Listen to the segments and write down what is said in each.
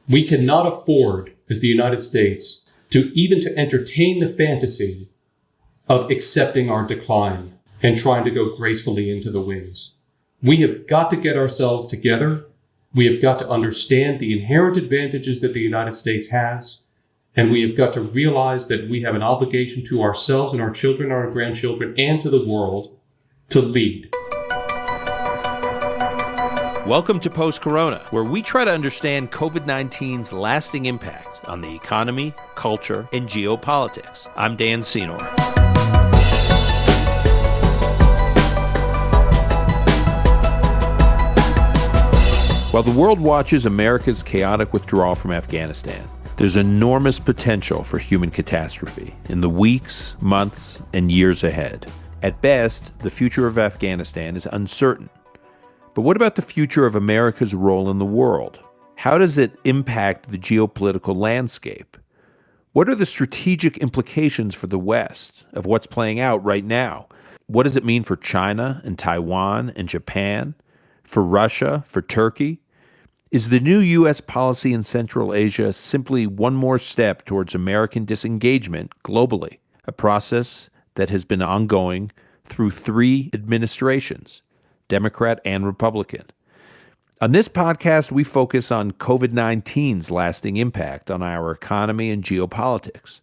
We cannot afford, as the United States, to entertain the fantasy of accepting our decline and trying to go gracefully into the wings. We have got to get ourselves together. We have got to understand the inherent advantages that the United States has. And we have got to realize that we have an obligation to ourselves and our children, our grandchildren, and to the world to lead. Welcome to Post-Corona, where we try to understand COVID-19's lasting impact on the economy, culture, and geopolitics. I'm Dan Senor. While the world watches America's chaotic withdrawal from Afghanistan, there's enormous potential for human catastrophe in the weeks, months, and years ahead. At best, the future of Afghanistan is uncertain. But what about the future of America's role in the world? How does it impact the geopolitical landscape? What are the strategic implications for the West of what's playing out right now? What does it mean for China and Taiwan and Japan, for Russia, for Turkey? Is the new U.S. policy in Central Asia simply one more step towards American disengagement globally, a process that has been ongoing through 3 administrations, Democrat and Republican? On this podcast, we focus on COVID-19's lasting impact on our economy and geopolitics.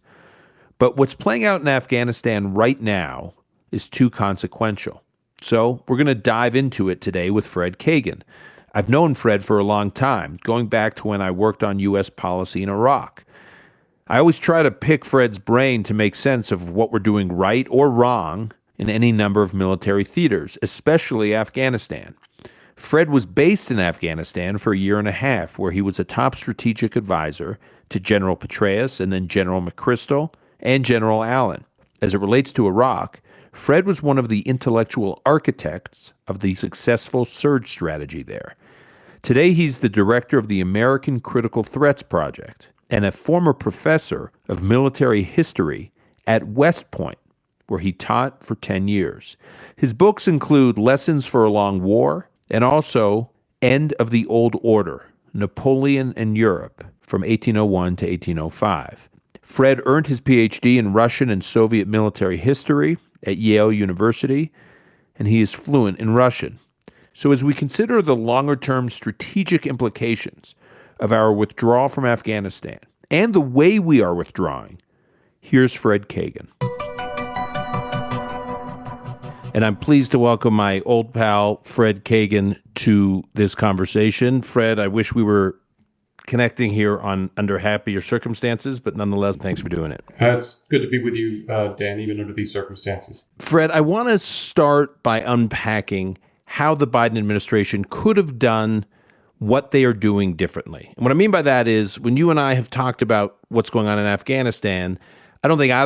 But what's playing out in Afghanistan right now is too consequential. So we're going to dive into it today with Fred Kagan. I've known Fred for a long time, going back to when I worked on U.S. policy in Iraq. I always try to pick Fred's brain to make sense of what we're doing right or wrong in any number of military theaters, especially Afghanistan. Fred was based in Afghanistan for a year and a half, where he was a top strategic advisor to General Petraeus and then General McChrystal and General Allen. As it relates to Iraq, Fred was one of the intellectual architects of the successful surge strategy there. Today, he's the director of the American Critical Threats Project and a former professor of military history at West Point, where he taught for 10 years. His books include Lessons for a Long War and also End of the Old Order, Napoleon and Europe, from 1801 to 1805. Fred earned his PhD in Russian and Soviet military history at Yale University, and he is fluent in Russian. So as we consider the longer-term strategic implications of our withdrawal from Afghanistan and the way we are withdrawing, here's Fred Kagan. And I'm pleased to welcome my old pal, Fred Kagan, to this conversation. Fred, I wish we were connecting here under happier circumstances, but nonetheless, thanks for doing it. It's good to be with you, Dan, even under these circumstances. Fred, I want to start by unpacking how the Biden administration could have done what they are doing differently. And what I mean by that is, when you and I have talked about what's going on in Afghanistan, I don't think I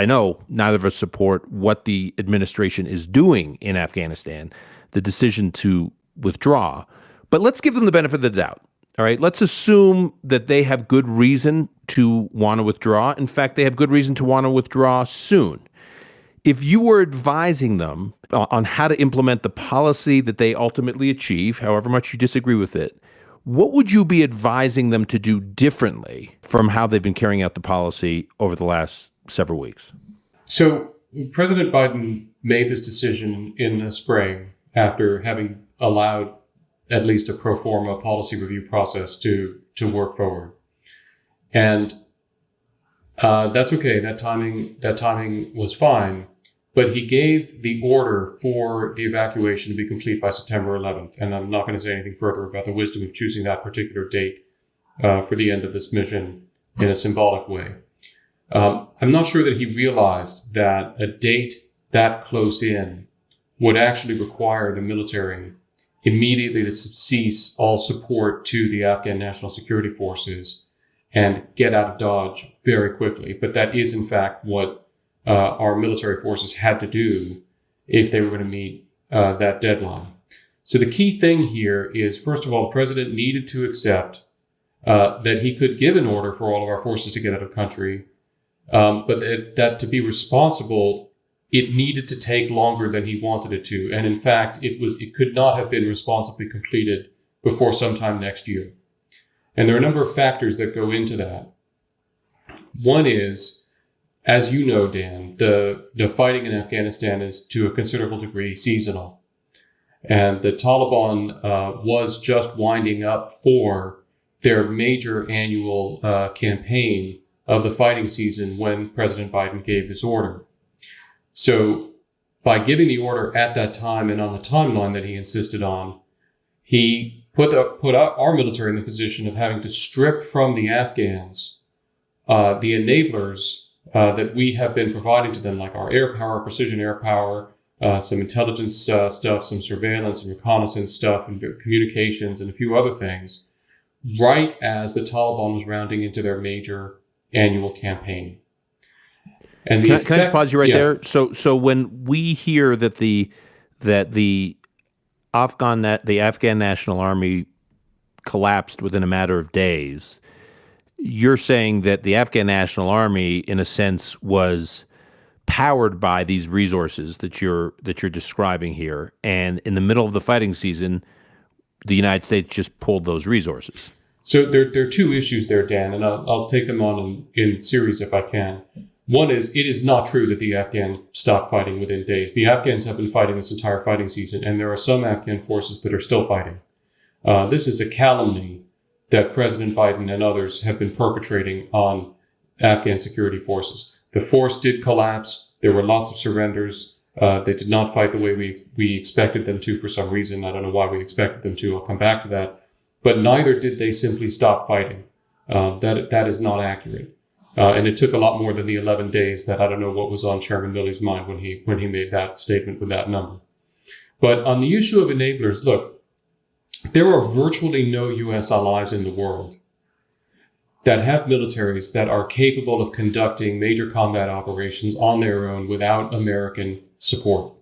know neither of us support what the administration is doing in Afghanistan, the decision to withdraw. But let's give them the benefit of the doubt. All right, let's assume that they have good reason to want to withdraw. In fact, they have good reason to want to withdraw soon. If you were advising them on how to implement the policy that they ultimately achieve, however much you disagree with it, what would you be advising them to do differently from how they've been carrying out the policy over the last several weeks? So President Biden made this decision in the spring after having allowed at least a pro forma policy review process to work forward. And that's okay. That timing was fine. But he gave the order for the evacuation to be complete by September 11th. And I'm not going to say anything further about the wisdom of choosing that particular date for the end of this mission in a symbolic way. I'm not sure that he realized that a date that close in would actually require the military immediately to cease all support to the Afghan National Security Forces and get out of Dodge very quickly. But that is, in fact, what our military forces had to do if they were going to meet that deadline. So the key thing here is, first of all, the president needed to accept that he could give an order for all of our forces to get out of country, but that to be responsible, it needed to take longer than he wanted it to. And in fact, it could not have been responsibly completed before sometime next year. And there are a number of factors that go into that. One is, as you know, Dan, the fighting in Afghanistan is to a considerable degree seasonal. And the Taliban was just winding up for their major annual campaign of the fighting season when President Biden gave this order. So by giving the order at that time and on the timeline that he insisted on, he put our military in the position of having to strip from the Afghans the enablers that we have been providing to them, like our air power, precision air power, some intelligence stuff, some surveillance and reconnaissance stuff, and communications, and a few other things, right as the Taliban was rounding into their major annual campaign. And can I just pause you right there? So when we hear that the Afghan National Army collapsed within a matter of days, you're saying that the Afghan National Army, in a sense, was powered by these resources that you're describing here, and in the middle of the fighting season, the United States just pulled those resources. So there are two issues there, Dan, and I'll take them on in series if I can. One is, it is not true that the Afghans stopped fighting within days. The Afghans have been fighting this entire fighting season, and there are some Afghan forces that are still fighting. This is a calumny that President Biden and others have been perpetrating on Afghan security forces. The force did collapse. There were lots of surrenders. They did not fight the way we expected them to for some reason. I don't know why we expected them to. I'll come back to that. But neither did they simply stop fighting. That is not accurate. And it took a lot more than the 11 days that I don't know what was on Chairman Milley's mind when he made that statement with that number. But on the issue of enablers, look, there are virtually no U.S. allies in the world that have militaries that are capable of conducting major combat operations on their own without American support.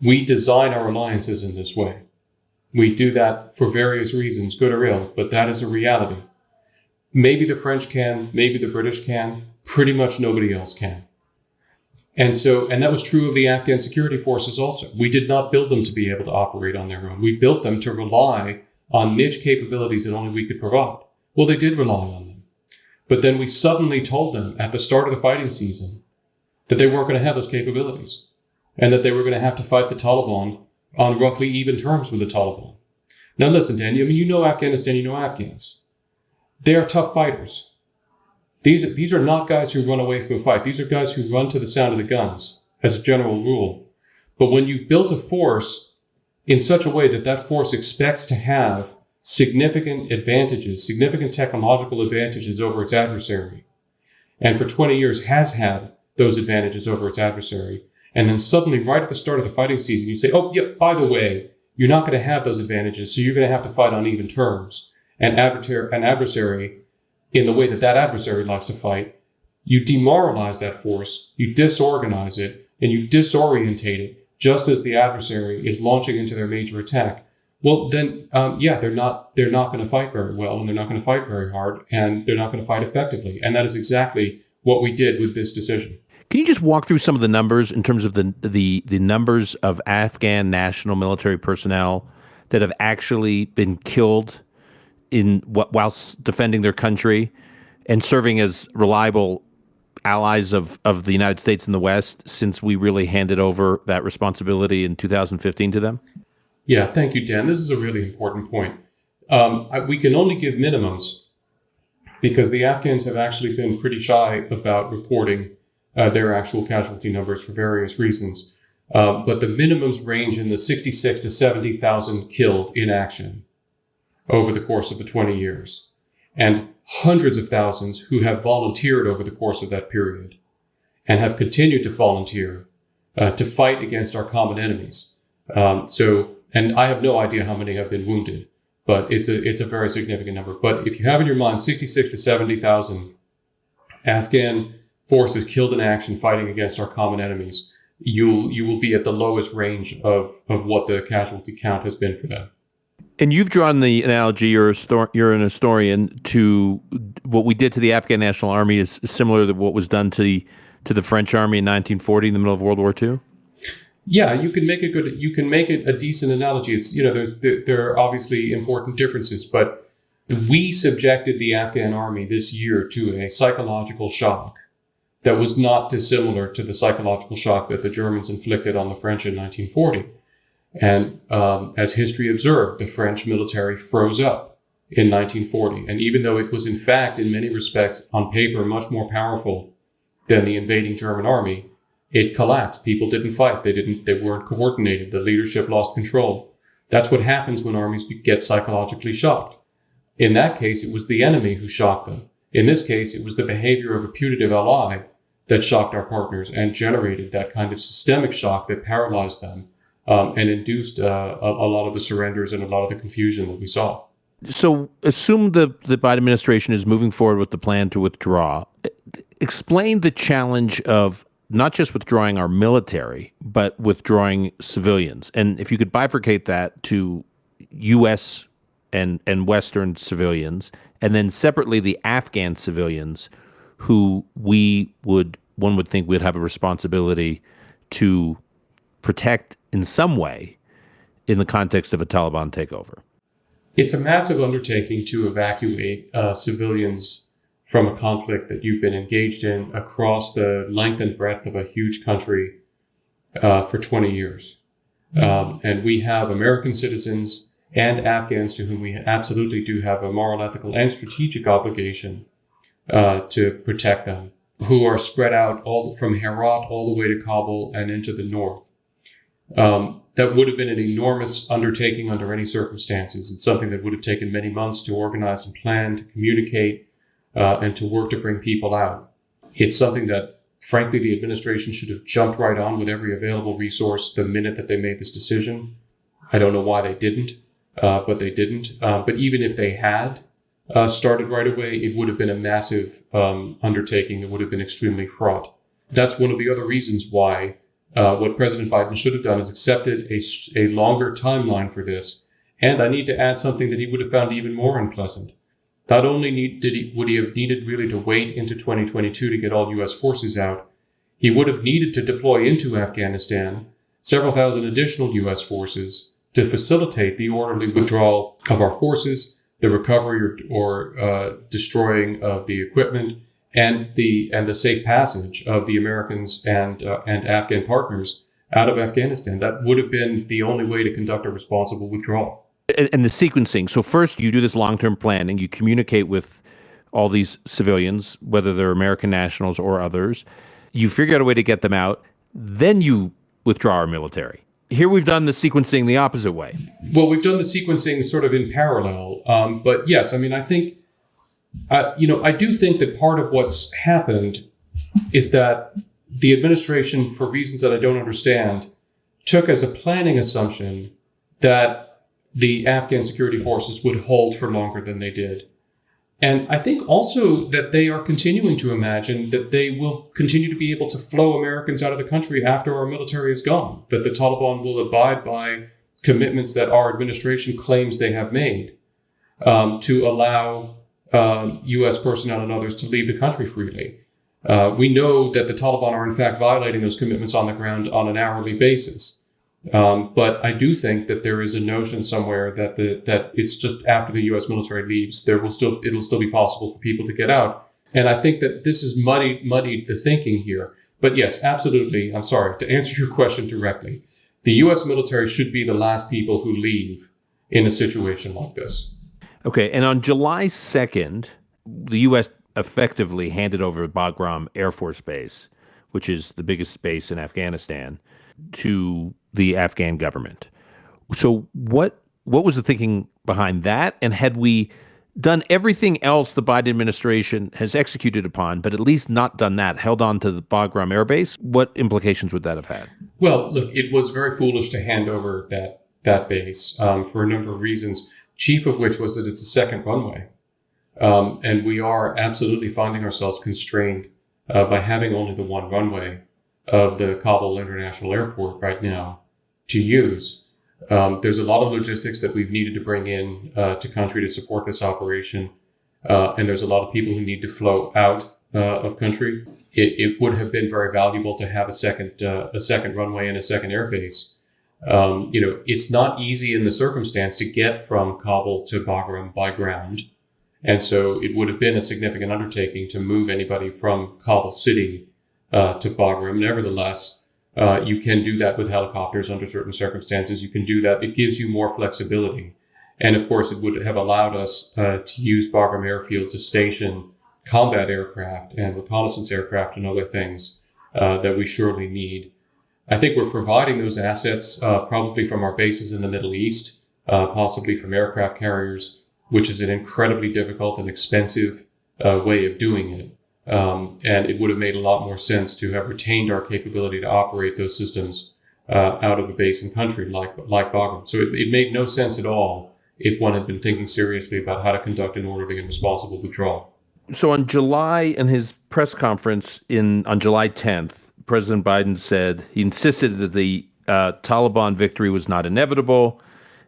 We design our alliances in this way. We do that for various reasons, good or ill, but that is a reality. Maybe the French can, maybe the British can, pretty much nobody else can. And that was true of the Afghan security forces also. We did not build them to be able to operate on their own. We built them to rely on niche capabilities that only we could provide. Well, they did rely on them. But then we suddenly told them at the start of the fighting season that they weren't going to have those capabilities and that they were going to have to fight the Taliban on roughly even terms with the Taliban. Now listen, Dan, you know Afghanistan, you know Afghans. They are tough fighters. These are not guys who run away from a fight. These are guys who run to the sound of the guns, as a general rule. But when you've built a force in such a way that that force expects to have significant advantages, significant technological advantages over its adversary, and for 20 years has had those advantages over its adversary, and then suddenly right at the start of the fighting season, you say, oh, yeah, by the way, you're not going to have those advantages, so you're going to have to fight on even terms. An adversary, in the way that adversary likes to fight, you demoralize that force, you disorganize it, and you disorientate it just as the adversary is launching into their major attack. Well, then, they're not going to fight very well, and they're not going to fight very hard, and they're not going to fight effectively. And that is exactly what we did with this decision. Can you just walk through some of the numbers in terms of the numbers of Afghan national military personnel that have actually been killed whilst defending their country and serving as reliable allies of the United States in the West since we really handed over that responsibility in 2015 to them? Yeah, thank you, Dan. This is a really important point. We can only give minimums because the Afghans have actually been pretty shy about reporting their actual casualty numbers for various reasons. But the minimums range in the 66 to 70,000 killed in action over the course of the 20 years, and hundreds of thousands who have volunteered over the course of that period and have continued to volunteer to fight against our common enemies. And I have no idea how many have been wounded, but it's a very significant number. But if you have in your mind 66 to 70,000 Afghan forces killed in action fighting against our common enemies, you will be at the lowest range of what the casualty count has been for them. And you've drawn the analogy, you're an historian, to what we did to the Afghan National Army is similar to what was done to the French Army in 1940 in the middle of World War II? Yeah, you can make a decent analogy. It's, there are obviously important differences, but We subjected the Afghan army this year to a psychological shock that was not dissimilar to the psychological shock that the Germans inflicted on the French in 1940. And as history observed, the French military froze up in 1940. And even though it was, in fact, in many respects, on paper, much more powerful than the invading German army, it collapsed. People didn't fight. They weren't coordinated. The leadership lost control. That's what happens when armies get psychologically shocked. In that case, it was the enemy who shocked them. In this case, it was the behavior of a putative ally that shocked our partners and generated that kind of systemic shock that paralyzed them and induced a lot of the surrenders and a lot of the confusion that we saw. So assume the Biden administration is moving forward with the plan to withdraw. Explain the challenge of not just withdrawing our military, but withdrawing civilians. And if you could bifurcate that to U.S. and Western civilians, and then separately the Afghan civilians who one would think we'd have a responsibility to protect in some way in the context of a Taliban takeover. It's a massive undertaking to evacuate civilians from a conflict that you've been engaged in across the length and breadth of a huge country for 20 years. And we have American citizens and Afghans to whom we absolutely do have a moral, ethical, and strategic obligation to protect them, who are spread out from Herat all the way to Kabul and into the north. That would have been an enormous undertaking under any circumstances. It's something that would have taken many months to organize and plan, to communicate, and to work to bring people out. It's something that, frankly, the administration should have jumped right on with every available resource the minute that they made this decision. I don't know why they didn't, but they didn't. But even if they had started right away, it would have been a massive undertaking that would have been extremely fraught. That's one of the other reasons why what President Biden should have done is accepted a longer timeline for this. And I need to add something that he would have found even more unpleasant. Not only would he have needed really to wait into 2022 to get all U.S. forces out, he would have needed to deploy into Afghanistan several thousand additional U.S. forces to facilitate the orderly withdrawal of our forces, the recovery or destroying of the equipment, and the safe passage of the Americans and Afghan partners out of Afghanistan. That would have been the only way to conduct a responsible withdrawal. And the sequencing. So first, you do this long-term planning. You communicate with all these civilians, whether they're American nationals or others. You figure out a way to get them out. Then you withdraw our military. Here we've done the sequencing the opposite way. Well, we've done the sequencing sort of in parallel. But yes, I mean, I think, I do think that part of what's happened is that the administration, for reasons that I don't understand, took as a planning assumption that the Afghan security forces would hold for longer than they did. And I think also that they are continuing to imagine that they will continue to be able to flow Americans out of the country after our military is gone, that the Taliban will abide by commitments that our administration claims they have made to allow U.S. personnel and others to leave the country freely. We know that the Taliban are in fact violating those commitments on the ground on an hourly basis. But I do think that there is a notion somewhere that it's just after the U.S. military leaves, it'll still be possible for people to get out. And I think that this has muddied the thinking here. But yes, absolutely. I'm sorry, to answer your question directly, the U.S. military should be the last people who leave in a situation like this. Okay. And on July 2nd, the U.S. effectively handed over Bagram Air Force Base, which is the biggest base in Afghanistan, to the Afghan government. So what was the thinking behind that? And had we done everything else the Biden administration has executed upon, but at least not done that, held on to the Bagram Air Base, what implications would that have had? Well, look, it was very foolish to hand over that base for a number of reasons, chief of which was that it's a second runway. And we are absolutely finding ourselves constrained by having only the one runway of the Kabul International Airport right now to use. There's a lot of logistics that we've needed to bring in to country to support this operation. And there's a lot of people who need to flow out of country. It would have been very valuable to have a second runway and a second airbase. It's not easy in the circumstance to get from Kabul to Bagram by ground. And so it would have been a significant undertaking to move anybody from Kabul city to Bagram. Nevertheless, you can do that with helicopters under certain circumstances. You can do that. It gives you more flexibility. And of course, it would have allowed us to use Bagram Airfield to station combat aircraft and reconnaissance aircraft and other things that we surely need. I think we're providing those assets probably from our bases in the Middle East, possibly from aircraft carriers, which is an incredibly difficult and expensive way of doing it. And it would have made a lot more sense to have retained our capability to operate those systems out of a base in country like Bagram. So it made no sense at all if one had been thinking seriously about how to conduct an orderly and responsible withdrawal. So in July, in his press conference on July 10th, President Biden said he insisted that the Taliban victory was not inevitable.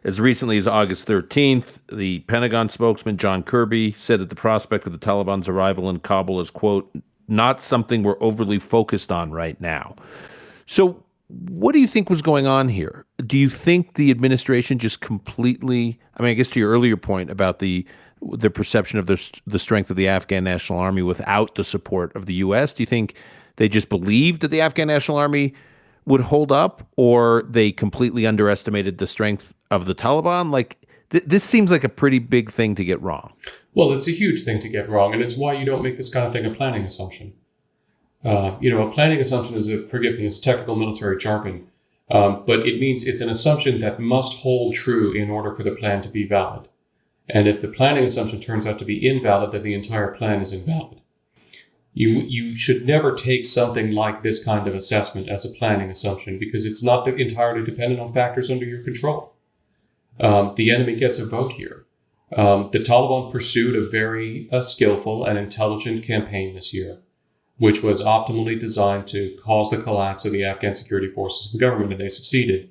As recently as August 13th, the Pentagon spokesman John Kirby said that the prospect of the Taliban's arrival in Kabul is, quote, not something we're overly focused on right now. So what do you think was going on here? Do you think the administration just completely, I guess to your earlier point about the perception of the strength of the Afghan National Army without the support of the U.S., do you think they just believed that the Afghan National Army would hold up, or they completely underestimated the strength of the Taliban? This seems like a pretty big thing to get wrong. Well, it's a huge thing to get wrong, and it's why you don't make this kind of thing a planning assumption. A planning assumption is it's technical military jargon, but it means it's an assumption that must hold true in order for the plan to be valid. And if the planning assumption turns out to be invalid, then the entire plan is invalid. You should never take something like this kind of assessment as a planning assumption because it's not entirely dependent on factors under your control. The enemy gets a vote here. The Taliban pursued a very skillful and intelligent campaign this year, which was optimally designed to cause the collapse of the Afghan security forces and government, and they succeeded.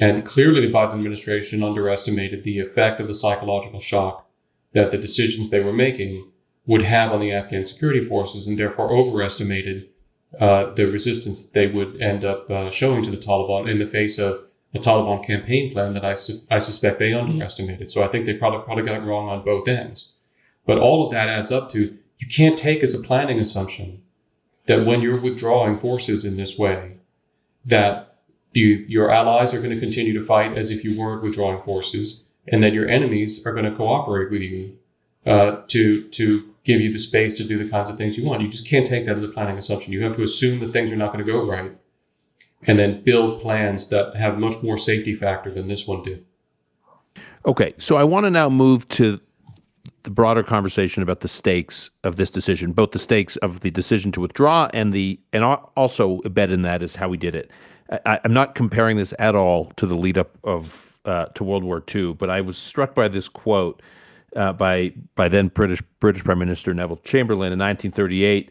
And clearly the Biden administration underestimated the effect of the psychological shock that the decisions they were making would have on the Afghan security forces, and therefore overestimated the resistance that they would end up showing to the Taliban in the face of a Taliban campaign plan that I suspect they underestimated. So I think they probably got it wrong on both ends. But all of that adds up to, you can't take as a planning assumption that when you're withdrawing forces in this way, that your allies are going to continue to fight as if you weren't withdrawing forces, and that your enemies are going to cooperate with you to give you the space to do the kinds of things you want. You just can't take that as a planning assumption. You have to assume that things are not going to go right, and then build plans that have much more safety factor than this one did. Okay, so I want to now move to the broader conversation about the stakes of this decision, both the stakes of the decision to withdraw and also embedded in that is how we did it. I'm not comparing this at all to the lead up to World War II, but I was struck by this quote by then British Prime Minister Neville Chamberlain in 1938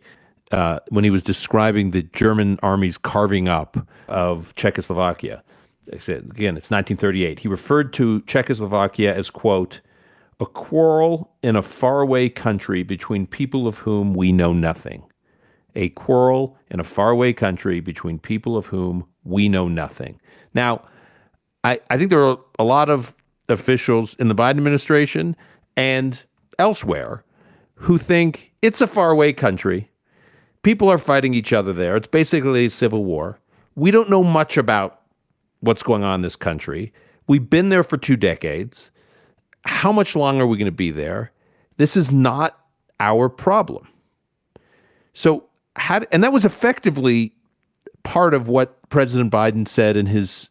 when he was describing the German army's carving up of Czechoslovakia. I said, again, it's 1938. He referred to Czechoslovakia as, quote, a quarrel in a faraway country between people of whom we know nothing. A quarrel in a faraway country between people of whom we know nothing. Now, I think there are a lot of officials in the Biden administration and elsewhere who think it's a faraway country. People are fighting each other there. It's basically a civil war. We don't know much about what's going on in this country. We've been there for 2 decades. How much longer are we going to be there? This is not our problem. So, and that was effectively part of what President Biden said in his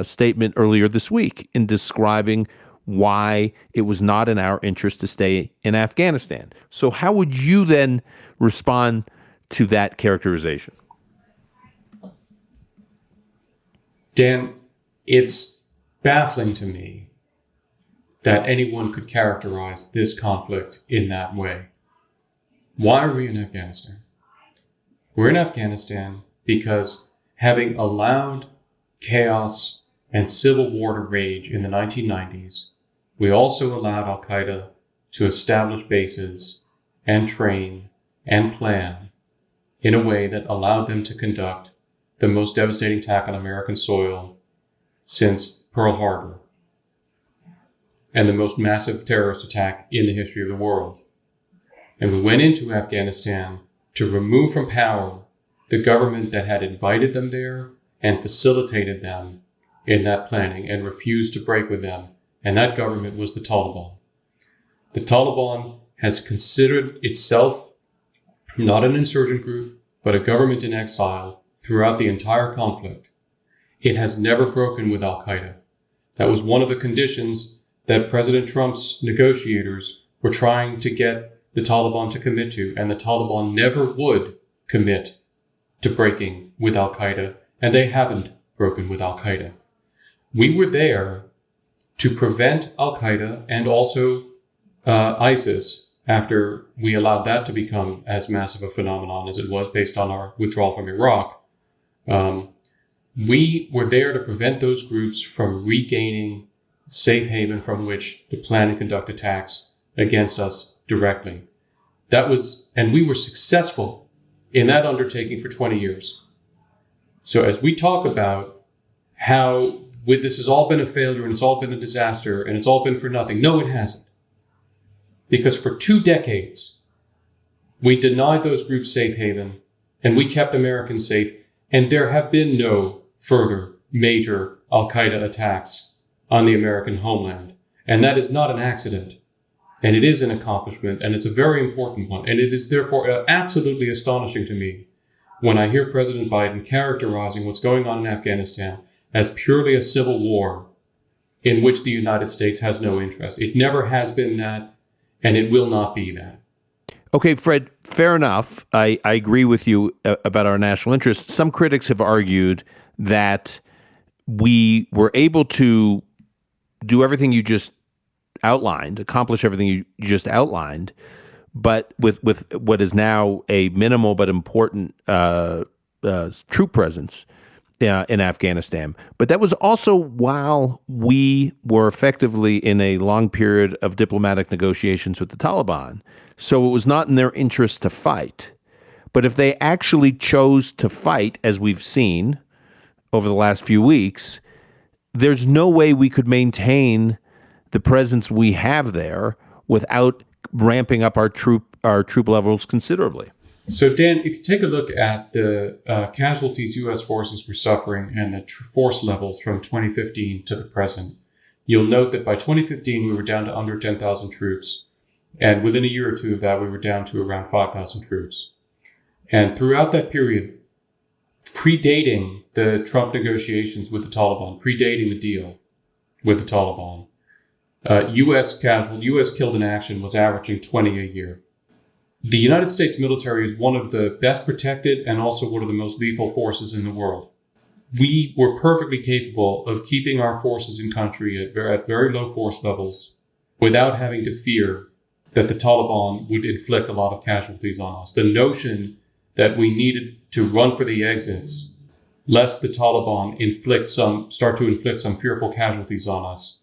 statement earlier this week in describing why it was not in our interest to stay in Afghanistan. So how would you then respond to that characterization? Dan, it's baffling to me that anyone could characterize this conflict in that way. Why are we in Afghanistan? We're in Afghanistan because, having allowed chaos and civil war to rage in the 1990s, we also allowed al-Qaeda to establish bases and train and plan in a way that allowed them to conduct the most devastating attack on American soil since Pearl Harbor. and the most massive terrorist attack in the history of the world. And we went into Afghanistan to remove from power the government that had invited them there and facilitated them in that planning and refused to break with them. And that government was the Taliban. The Taliban has considered itself not an insurgent group, but a government in exile throughout the entire conflict. It has never broken with Al-Qaeda. That was one of the conditions that President Trump's negotiators were trying to get the Taliban to commit to, and the Taliban never would commit to breaking with Al-Qaeda, and they haven't broken with Al-Qaeda. We were there to prevent Al-Qaeda and also ISIS, after we allowed that to become as massive a phenomenon as it was based on our withdrawal from Iraq. We were there to prevent those groups from regaining safe haven from which to plan and conduct attacks against us directly. And we were successful in that undertaking for 20 years. So as we talk about how this has all been a failure and it's all been a disaster and it's all been for nothing, no, it hasn't. Because for 2 decades, we denied those groups safe haven and we kept Americans safe, and there have been no further major Al-Qaeda attacks on the American homeland. And that is not an accident. And it is an accomplishment, and it's a very important one. And it is therefore absolutely astonishing to me when I hear President Biden characterizing what's going on in Afghanistan as purely a civil war in which the United States has no interest. It never has been that, and it will not be that. Okay, Fred, fair enough. I agree with you about our national interest. Some critics have argued that we were able to do everything you just outlined, accomplish everything you just outlined, but with what is now a minimal but important troop presence in Afghanistan. But that was also while we were effectively in a long period of diplomatic negotiations with the Taliban. So it was not in their interest to fight. But if they actually chose to fight, as we've seen over the last few weeks, there's no way we could maintain the presence we have there without ramping up our troop levels considerably. So, Dan, if you take a look at the casualties U.S. forces were suffering and the force levels from 2015 to the present, you'll note that by 2015, we were down to under 10,000 troops. And within a year or two of that, we were down to around 5,000 troops. And throughout that period, predating the Trump negotiations with the Taliban, predating the deal with the Taliban, U.S. killed in action was averaging 20 a year. The United States military is one of the best protected and also one of the most lethal forces in the world. We were perfectly capable of keeping our forces in country at very low force levels without having to fear that the Taliban would inflict a lot of casualties on us. The notion that we needed to run for the exits, lest the Taliban start to inflict some fearful casualties on us,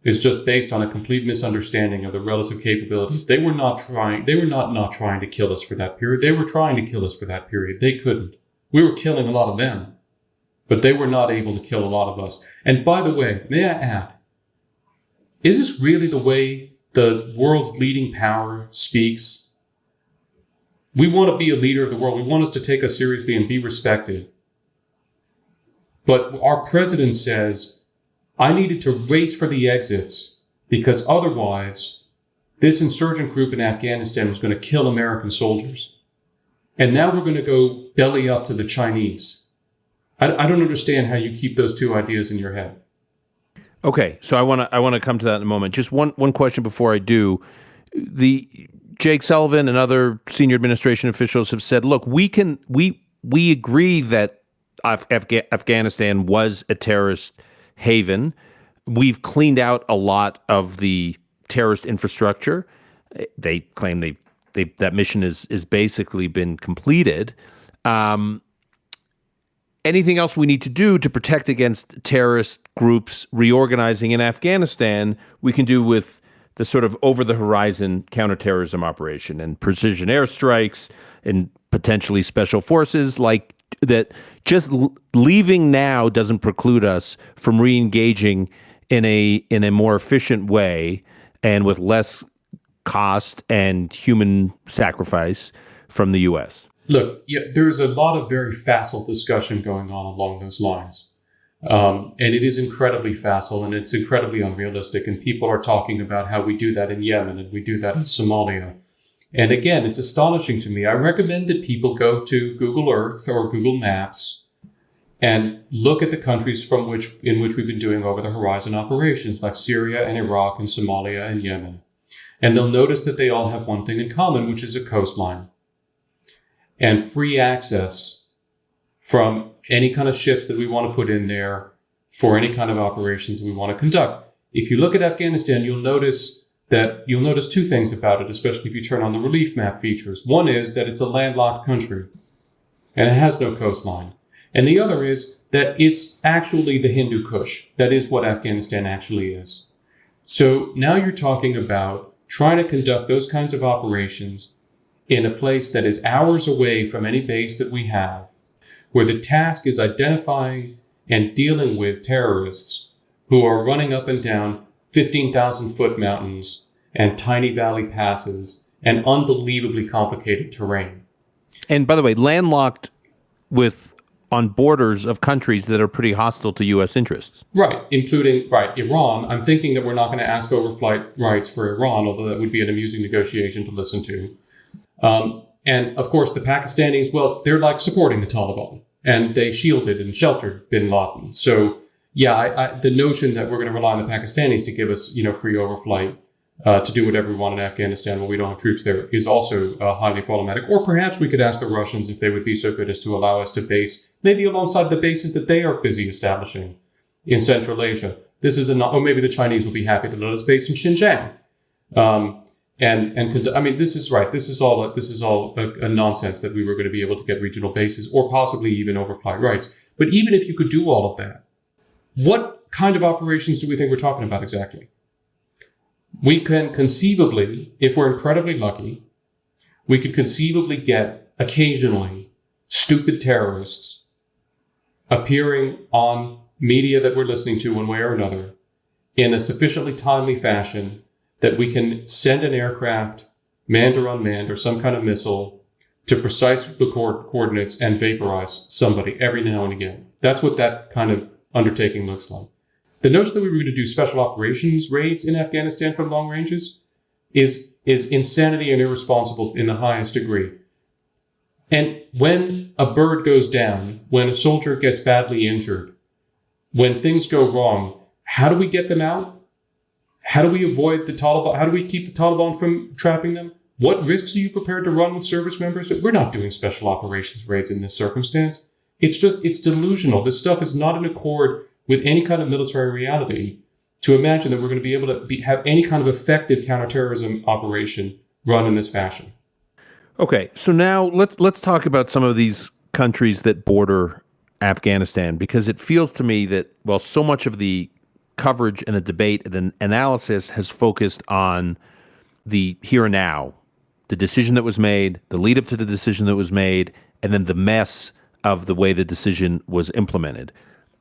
is just based on a complete misunderstanding of the relative capabilities. They were not trying to kill us for that period. They were trying to kill us for that period. They couldn't. We were killing a lot of them, but they were not able to kill a lot of us. And by the way, may I add, is this really the way the world's leading power speaks? We want to be a leader of the world. We want us to take us seriously and be respected. But our president says, I needed to race for the exits because otherwise this insurgent group in Afghanistan was going to kill American soldiers. And now we're going to go belly up to the Chinese. I don't understand how you keep those two ideas in your head. Okay, so I want to come to that in a moment. Just one question before I do. The Jake Sullivan and other senior administration officials have said, look, we agree that Afghanistan was a terrorist haven. We've cleaned out a lot of the terrorist infrastructure. They claim that mission is basically been completed. Anything else we need to do to protect against terrorist groups reorganizing in Afghanistan, we can do with the sort of over-the-horizon counterterrorism operation and precision airstrikes and potentially special forces like that. Just leaving now doesn't preclude us from re-engaging in a more efficient way and with less cost and human sacrifice from the U.S.? Look, yeah, there's a lot of very facile discussion going on along those lines. And it is incredibly facile and it's incredibly unrealistic. And people are talking about how we do that in Yemen and we do that in Somalia. And again, it's astonishing to me. I recommend that people go to Google Earth or Google Maps and look at the countries in which we've been doing over the horizon operations like Syria and Iraq and Somalia and Yemen. And they'll notice that they all have one thing in common, which is a coastline and free access from any kind of ships that we want to put in there for any kind of operations we want to conduct. If you look at Afghanistan, you'll notice two things about it, especially if you turn on the relief map features. One is that it's a landlocked country and it has no coastline. And the other is that it's actually the Hindu Kush. That is what Afghanistan actually is. So now you're talking about trying to conduct those kinds of operations in a place that is hours away from any base that we have, where the task is identifying and dealing with terrorists who are running up and down 15,000-foot mountains and tiny valley passes and unbelievably complicated terrain. And by the way, landlocked on borders of countries that are pretty hostile to U.S. interests. Right, including Iran. I'm thinking that we're not going to ask overflight rights for Iran, although that would be an amusing negotiation to listen to. And of course, the Pakistanis, well, they're like supporting the Taliban, and they shielded and sheltered bin Laden. So, yeah, the notion that we're going to rely on the Pakistanis to give us, free overflight to do whatever we want in Afghanistan when we don't have troops there is also highly problematic. Or perhaps we could ask the Russians if they would be so good as to allow us to base, maybe alongside the bases that they are busy establishing in Central Asia. Or maybe the Chinese will be happy to let us base in Xinjiang. This is right. This is all a nonsense that we were going to be able to get regional bases or possibly even overflight rights. But even if you could do all of that, what kind of operations do we think we're talking about exactly? We can conceivably, if we're incredibly lucky, we could conceivably get occasionally stupid terrorists appearing on media that we're listening to one way or another in a sufficiently timely fashion that we can send an aircraft, manned or unmanned, or some kind of missile to precise the coordinates and vaporize somebody every now and again. That's what that kind of undertaking looks like. The notion that we were going to do special operations raids in Afghanistan from long ranges is insanity and irresponsible in the highest degree. And when a bird goes down, when a soldier gets badly injured, when things go wrong, how do we get them out? How do we avoid the Taliban? How do we keep the Taliban from trapping them? What risks are you prepared to run with service members? We're not doing special operations raids in this circumstance. It's delusional. This stuff is not in accord with any kind of military reality to imagine that we're going to be able to have any kind of effective counterterrorism operation run in this fashion. Okay, so now let's talk about some of these countries that border Afghanistan, because it feels to me that, well, so much of the coverage and the debate and the analysis has focused on the here and now, the decision that was made, the lead up to the decision that was made, and then the mess of the way the decision was implemented.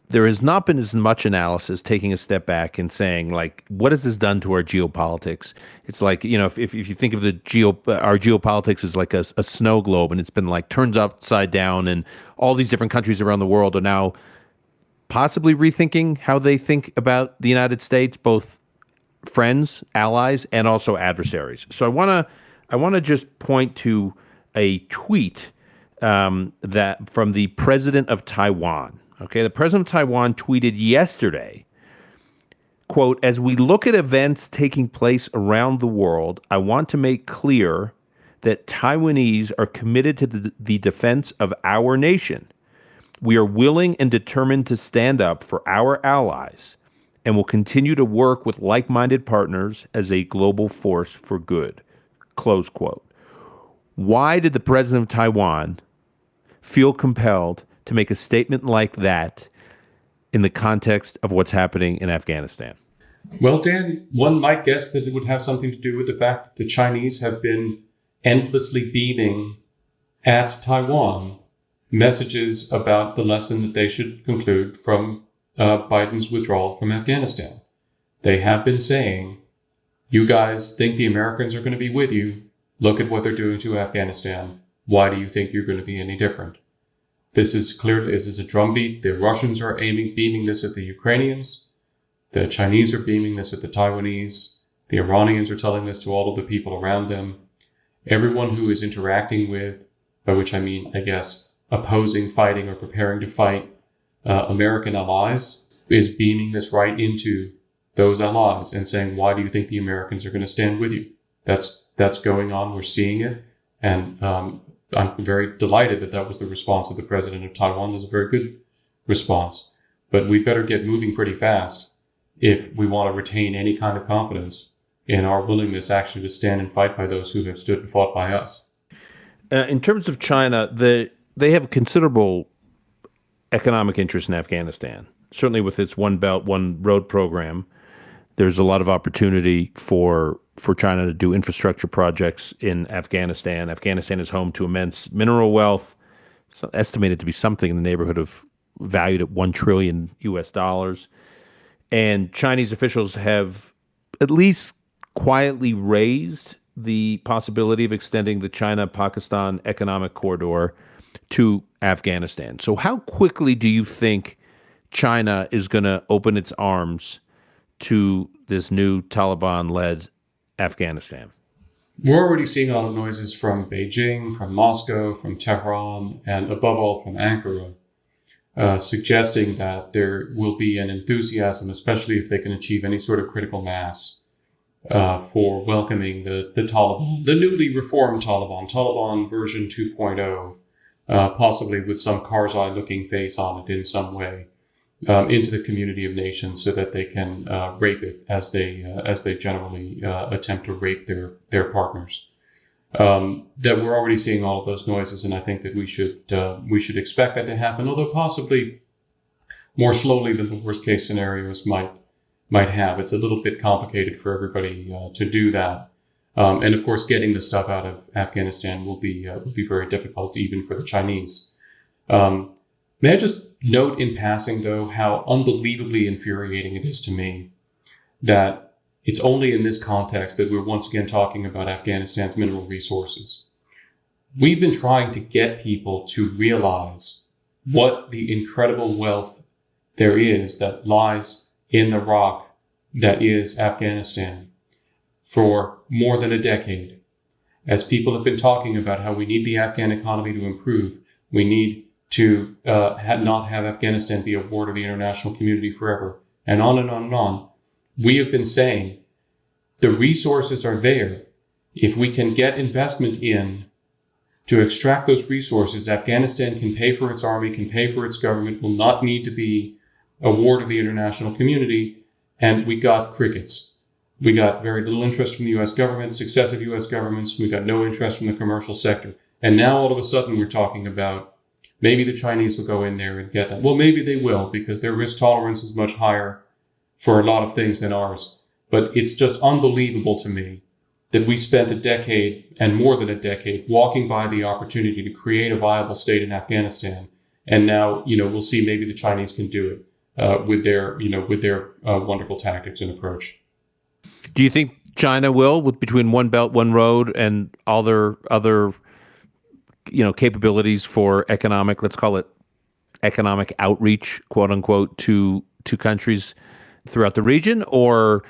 There has not been as much analysis taking a step back and saying, like, what has this done to our geopolitics? It's like, if you think of our geopolitics as like a snow globe, and it's been like turned upside down, and all these different countries around the world are now possibly rethinking how they think about the United States, both friends, allies, and also adversaries. So I want to just point to a tweet that from the president of Taiwan. Okay, the president of Taiwan tweeted yesterday, quote, "As we look at events taking place around the world, I want to make clear that Taiwanese are committed to the defense of our nation. We are willing and determined to stand up for our allies and will continue to work with like-minded partners as a global force for good." Close quote. Why did the president of Taiwan feel compelled to make a statement like that in the context of what's happening in Afghanistan? Well, Dan, one might guess that it would have something to do with the fact that the Chinese have been endlessly beaming at Taiwan messages about the lesson that they should conclude from Biden's withdrawal from Afghanistan. They have been saying, you guys think the Americans are going to be with you. Look at what they're doing to Afghanistan. Why do you think you're going to be any different? This is a drumbeat. The Russians are beaming this at the Ukrainians. The Chinese are beaming this at the Taiwanese. The Iranians are telling this to all of the people around them. Everyone who is interacting with, by which I mean, I guess, opposing, fighting, or preparing to fight American allies, is beaming this right into those allies and saying, why do you think the Americans are going to stand with you? That's going on. We're seeing it. And I'm very delighted that was the response of the president of Taiwan. That's a very good response. But we better get moving pretty fast if we want to retain any kind of confidence in our willingness actually to stand and fight by those who have stood and fought by us. In terms of China, they have considerable economic interest in Afghanistan. Certainly with its One Belt, One Road program, there's a lot of opportunity for China to do infrastructure projects in Afghanistan. Afghanistan is home to immense mineral wealth, estimated to be something in the neighborhood of valued at $1 trillion US. And Chinese officials have at least quietly raised the possibility of extending the China-Pakistan economic corridor to Afghanistan. So how quickly do you think China is going to open its arms to this new Taliban-led Afghanistan? We're already seeing a lot of noises from Beijing, from Moscow, from Tehran, and above all from Ankara, suggesting that there will be an enthusiasm, especially if they can achieve any sort of critical mass, for welcoming the Taliban, the newly reformed Taliban version 2.0, possibly with some Karzai-looking face on it in some way, into the community of nations so that they can rape it as they generally attempt to rape their partners. That we're already seeing all of those noises, and I think that we should expect that to happen, although possibly more slowly than the worst case scenarios might have. It's a little bit complicated for everybody to do that, and of course, getting the stuff out of Afghanistan will be very difficult, even for the Chinese. May I just note in passing, though, how unbelievably infuriating it is to me that it's only in this context that we're once again talking about Afghanistan's mineral resources. We've been trying to get people to realize what the incredible wealth there is that lies in the rock that is Afghanistan for more than a decade. As people have been talking about how we need the Afghan economy to improve, we need to not have Afghanistan be a ward of the international community forever, and on and on and on. We have been saying the resources are there. If we can get investment in to extract those resources, Afghanistan can pay for its army, can pay for its government, will not need to be a ward of the international community, and we got crickets. We got very little interest from the U.S. government, successive U.S. governments. We got no interest from the commercial sector. And now all of a sudden we're talking about maybe the Chinese will go in there and get that. Well, maybe they will, because their risk tolerance is much higher for a lot of things than ours. But it's just unbelievable to me that we spent a decade and more than a decade walking by the opportunity to create a viable state in Afghanistan. And now, we'll see maybe the Chinese can do it with their wonderful tactics and approach. Do you think China will, between One Belt, One Road and all their other capabilities for economic, let's call it economic outreach, quote unquote, to countries throughout the region, or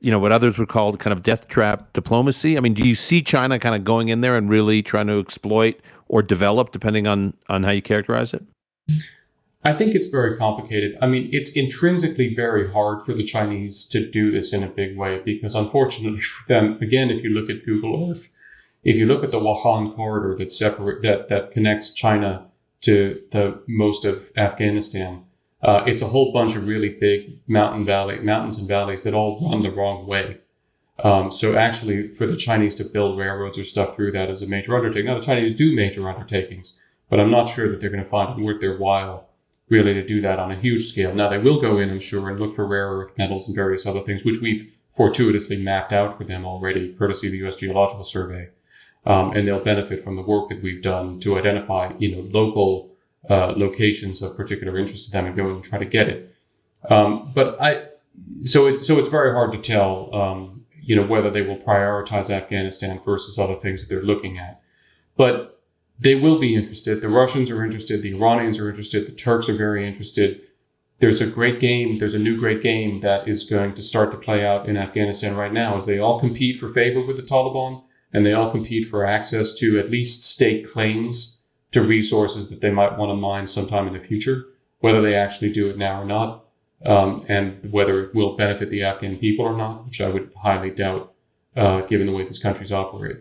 what others would call kind of death trap diplomacy? I mean, do you see China kind of going in there and really trying to exploit or develop, depending on how you characterize it? I think it's very complicated. I mean, it's intrinsically very hard for the Chinese to do this in a big way, because unfortunately for them, again, if you look at Google Earth, if you look at the Wuhan corridor that connects China to the most of Afghanistan, it's a whole bunch of really big mountains and valleys that all run the wrong way. So actually, for the Chinese to build railroads or stuff through that is a major undertaking. Now, the Chinese do major undertakings, but I'm not sure that they're going to find it worth their while really to do that on a huge scale. Now, they will go in, I'm sure, and look for rare earth metals and various other things, which we've fortuitously mapped out for them already, courtesy of the U.S. Geological Survey. And they'll benefit from the work that we've done to identify, local locations of particular interest to them and go and try to get it. But so it's very hard to tell, whether they will prioritize Afghanistan versus other things that they're looking at. But they will be interested. The Russians are interested. The Iranians are interested. The Turks are very interested. There's a new great game that is going to start to play out in Afghanistan right now as they all compete for favor with the Taliban, and they all compete for access to at least state claims to resources that they might want to mine sometime in the future, whether they actually do it now or not, and whether it will benefit the Afghan people or not, which I would highly doubt, given the way these countries operate.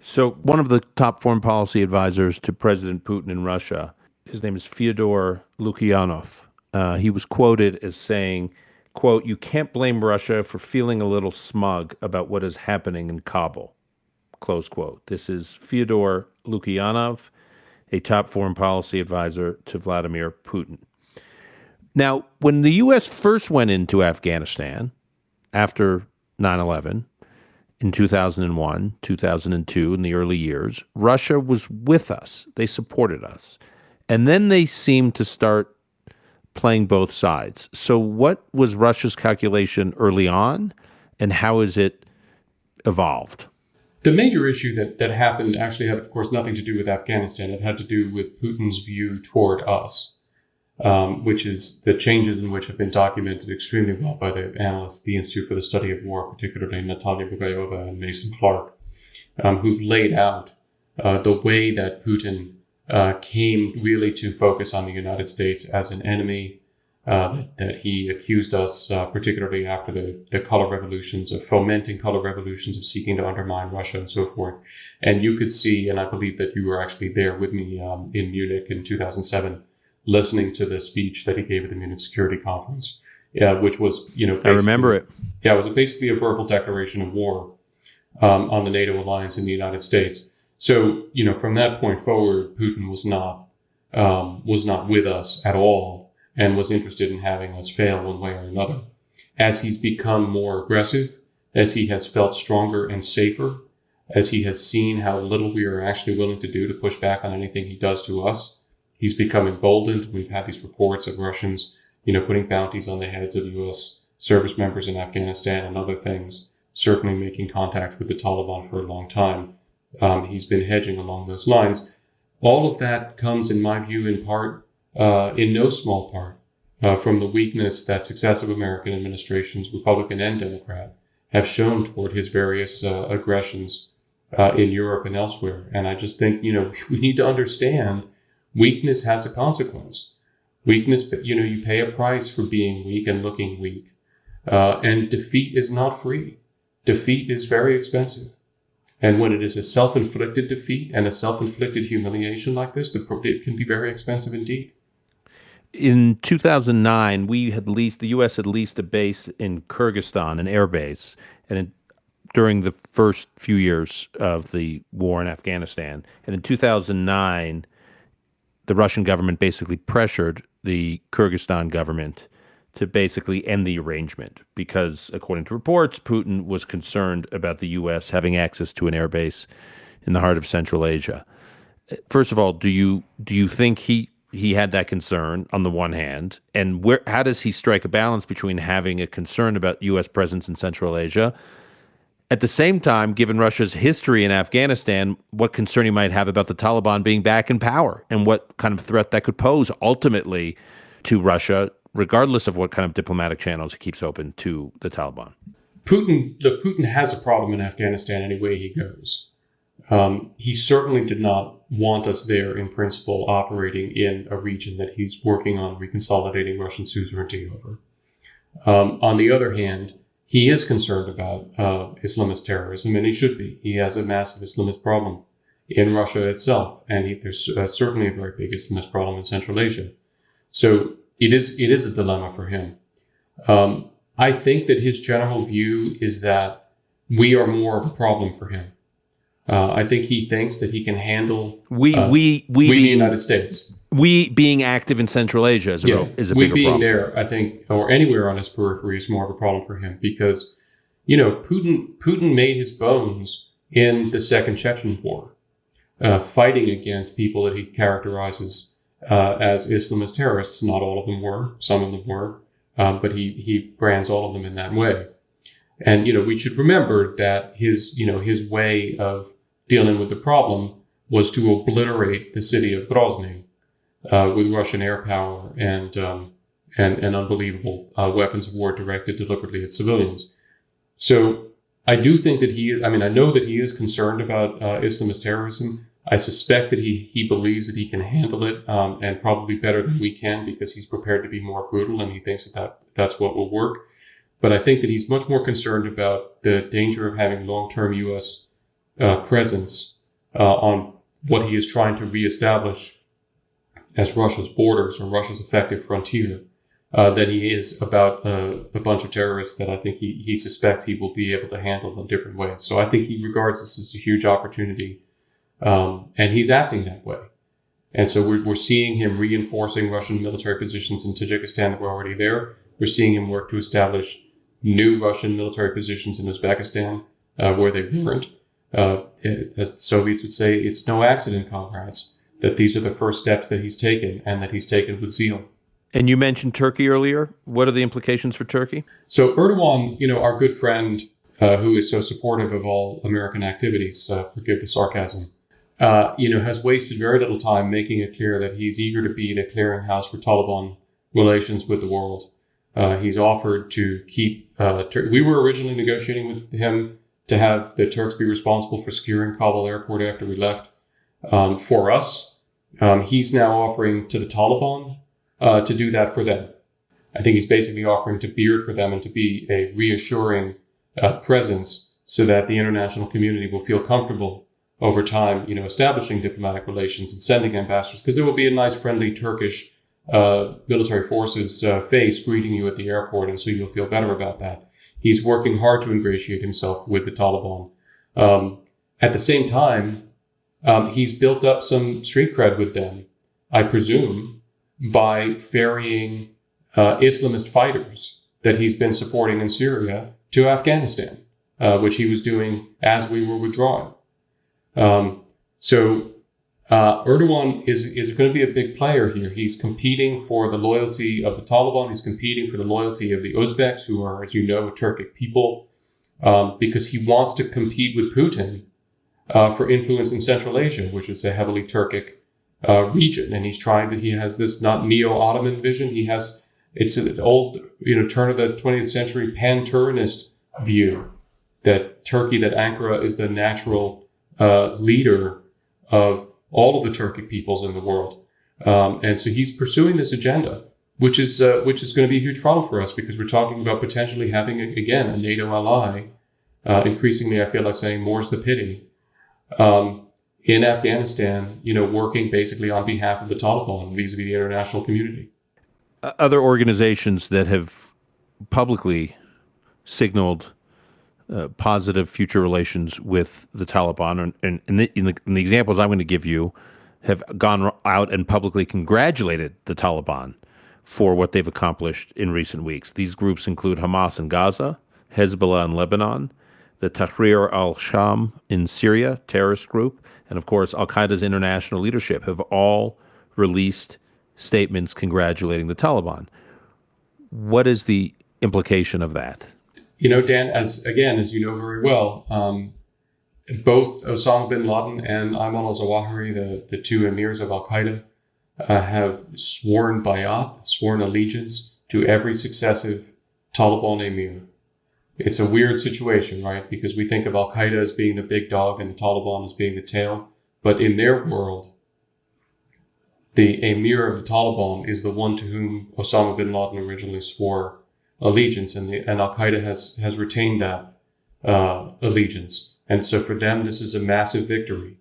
So one of the top foreign policy advisors to President Putin in Russia, his name is Fyodor Lukyanov. He was quoted as saying, quote, "You can't blame Russia for feeling a little smug about what is happening in Kabul," close quote. This is Fyodor Lukyanov, a top foreign policy advisor to Vladimir Putin. Now, when the U.S. first went into Afghanistan after 9/11, in 2001, 2002, in the early years, Russia was with us. They supported us. And then they seemed to start playing both sides. So what was Russia's calculation early on, and how has it evolved? The major issue that happened actually had, of course, nothing to do with Afghanistan. It had to do with Putin's view toward us, which is the changes in which have been documented extremely well by the analysts, the Institute for the Study of War, particularly Natalia Bugayova and Mason Clark, who've laid out the way that Putin came really to focus on the United States as an enemy, that he accused us, particularly after the color revolutions, of fomenting color revolutions, of seeking to undermine Russia and so forth. And you could see, and I believe that you were actually there with me in Munich in 2007, listening to the speech that he gave at the Munich Security Conference, which was, I remember it. Yeah, it was basically a verbal declaration of war on the NATO alliance in the United States. So, from that point forward, Putin was not with us at all and was interested in having us fail one way or another. As he's become more aggressive, as he has felt stronger and safer, as he has seen how little we are actually willing to do to push back on anything he does to us, he's become emboldened. We've had these reports of Russians, putting bounties on the heads of U.S. service members in Afghanistan and other things, certainly making contact with the Taliban for a long time. He's been hedging along those lines. All of that comes, in my view, in part, in no small part, from the weakness that successive American administrations, Republican and Democrat, have shown toward his various aggressions in Europe and elsewhere. And I just think, we need to understand weakness has a consequence. Weakness, you pay a price for being weak and looking weak. And defeat is not free. Defeat is very expensive. And when it is a self-inflicted defeat and a self-inflicted humiliation like this, it can be very expensive indeed. In 2009, the U.S. had leased a base in Kyrgyzstan, an air base, and during the first few years of the war in Afghanistan. And in 2009, the Russian government basically pressured the Kyrgyzstan government to basically end the arrangement because, according to reports, Putin was concerned about the U.S. having access to an airbase in the heart of Central Asia. First of all, do you think he had that concern on the one hand, and how does he strike a balance between having a concern about U.S. presence in Central Asia, at the same time, given Russia's history in Afghanistan, what concern he might have about the Taliban being back in power and what kind of threat that could pose ultimately to Russia, regardless of what kind of diplomatic channels he keeps open to the Taliban? Putin has a problem in Afghanistan any way he goes. He certainly did not want us there in principle operating in a region that he's working on reconsolidating Russian suzerainty over. On the other hand, he is concerned about Islamist terrorism, and he should be. He has a massive Islamist problem in Russia itself, and there's certainly a very big Islamist problem in Central Asia. So it is a dilemma for him. I think that his general view is that we are more of a problem for him. I think he thinks that he can handle we the United States. We being active in Central Asia is a bigger problem. We being there, I think, or anywhere on his periphery is more of a problem for him because, Putin made his bones in the Second Chechen War, fighting against people that he characterizes as Islamist terrorists. Not all of them were. Some of them were. but he brands all of them in that way. And, we should remember that his way of dealing with the problem was to obliterate the city of Grozny with Russian air power and unbelievable weapons of war directed deliberately at civilians. So I do think that I know that he is concerned about Islamist terrorism. I suspect that he believes that he can handle it, and probably better than we can, because he's prepared to be more brutal and he thinks that's what will work. But I think that he's much more concerned about the danger of having long-term U.S. Presence on what he is trying to reestablish as Russia's borders or Russia's effective frontier than he is about a bunch of terrorists that I think he suspects he will be able to handle in different ways. So I think he regards this as a huge opportunity, and he's acting that way. And so we're seeing him reinforcing Russian military positions in Tajikistan that were already there. We're seeing him work to establish new Russian military positions in Uzbekistan where they weren't. As the Soviets would say, it's no accident, comrades, that these are the first steps that he's taken, and that he's taken with zeal. And you mentioned Turkey earlier. What are the implications for Turkey? So Erdogan, our good friend, who is so supportive of all American activities, forgive the sarcasm, has wasted very little time making it clear that he's eager to be the clearinghouse for Taliban relations with the world. He's offered to keep we were originally negotiating with him to have the Turks be responsible for securing Kabul airport after we left. For us, he's now offering to the Taliban to do that for them. I think he's basically offering to beard for them and to be a reassuring presence so that the international community will feel comfortable over time, establishing diplomatic relations and sending ambassadors, because there will be a nice, friendly Turkish military forces face greeting you at the airport, and so you'll feel better about that. He's working hard to ingratiate himself with the Taliban. At the same time, he's built up some street cred with them, I presume, by ferrying Islamist fighters that he's been supporting in Syria to Afghanistan, which he was doing as we were withdrawing. So Erdogan is going to be a big player here. He's competing for the loyalty of the Taliban. He's competing for the loyalty of the Uzbeks, who are, as you know, a Turkic people, because he wants to compete with Putin for influence in Central Asia, which is a heavily Turkic region. And he has this not neo-Ottoman vision. It's an old, turn of the 20th century pan-Turanist view that Ankara is the natural leader of all of the Turkic peoples in the world. And so he's pursuing this agenda, which is going to be a huge problem for us, because we're talking about potentially having, again, a NATO ally. Increasingly, I feel like saying more's the pity. In Afghanistan, working basically on behalf of the Taliban vis-a-vis the international community. Other organizations that have publicly signaled positive future relations with the Taliban, and in the examples I'm going to give you, have gone out and publicly congratulated the Taliban for what they've accomplished in recent weeks. These groups include Hamas in Gaza, Hezbollah in Lebanon, the Tahrir al-Sham in Syria, terrorist group, and of course Al-Qaeda's international leadership have all released statements congratulating the Taliban. What is the implication of that? Dan, as you know very well, both Osama bin Laden and Ayman al-Zawahiri, the two emirs of Al-Qaeda, have sworn bayat, sworn allegiance to every successive Taliban emir. It's a weird situation, right? Because we think of Al-Qaeda as being the big dog and the Taliban as being the tail. But in their world, the emir of the Taliban is the one to whom Osama bin Laden originally swore allegiance, and Al-Qaeda has retained that allegiance. And so for them, this is a massive victory.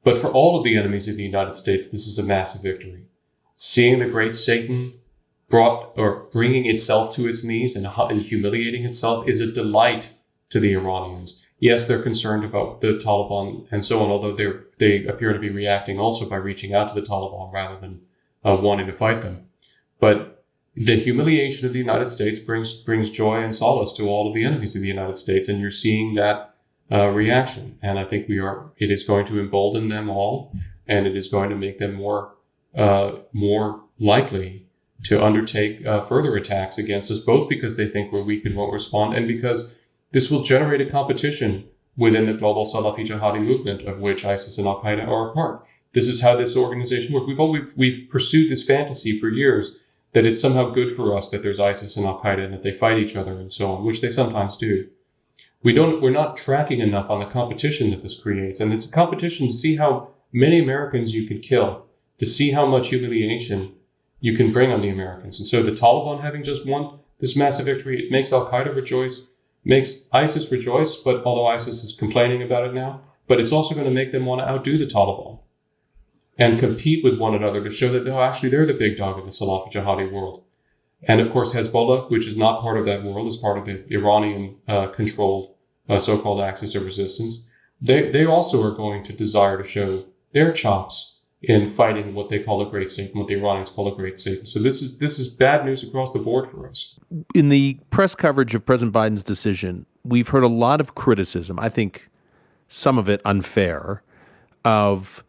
But for all of the enemies of the United States, this is a massive victory. Seeing the great Satan bringing itself to its knees and humiliating itself is a delight to the Iranians. Yes, they're concerned about the Taliban and so on, although they appear to be reacting also by reaching out to the Taliban rather than wanting to fight them. But the humiliation of the United States brings joy and solace to all of the enemies of the United States, and you're seeing that reaction. And I think it is going to embolden them all, and it is going to make them more likely to undertake further attacks against us, both because they think we're weak and won't respond, and because this will generate a competition within the global Salafi jihadi movement, of which ISIS and Al-Qaeda are a part. This is how this organization works. We've pursued this fantasy for years that it's somehow good for us that there's ISIS and Al-Qaeda and that they fight each other and so on, which they sometimes do. We're not tracking enough on the competition that this creates. And it's a competition to see how many Americans you can kill, to see how much humiliation you can bring on the Americans. And so the Taliban having just won this massive victory, it makes Al-Qaeda rejoice, makes ISIS rejoice, but although ISIS is complaining about it now, but it's also going to make them want to outdo the Taliban and compete with one another to show that, actually, they're the big dog in the Salafi jihadi world. And of course, Hezbollah, which is not part of that world, is part of the Iranian-controlled so-called axis of resistance. They also are going to desire to show their chops in fighting what they call a great state and what the Iranians call a great state. So this is bad news across the board for us. In the press coverage of President Biden's decision, we've heard a lot of criticism, I think some of it unfair, of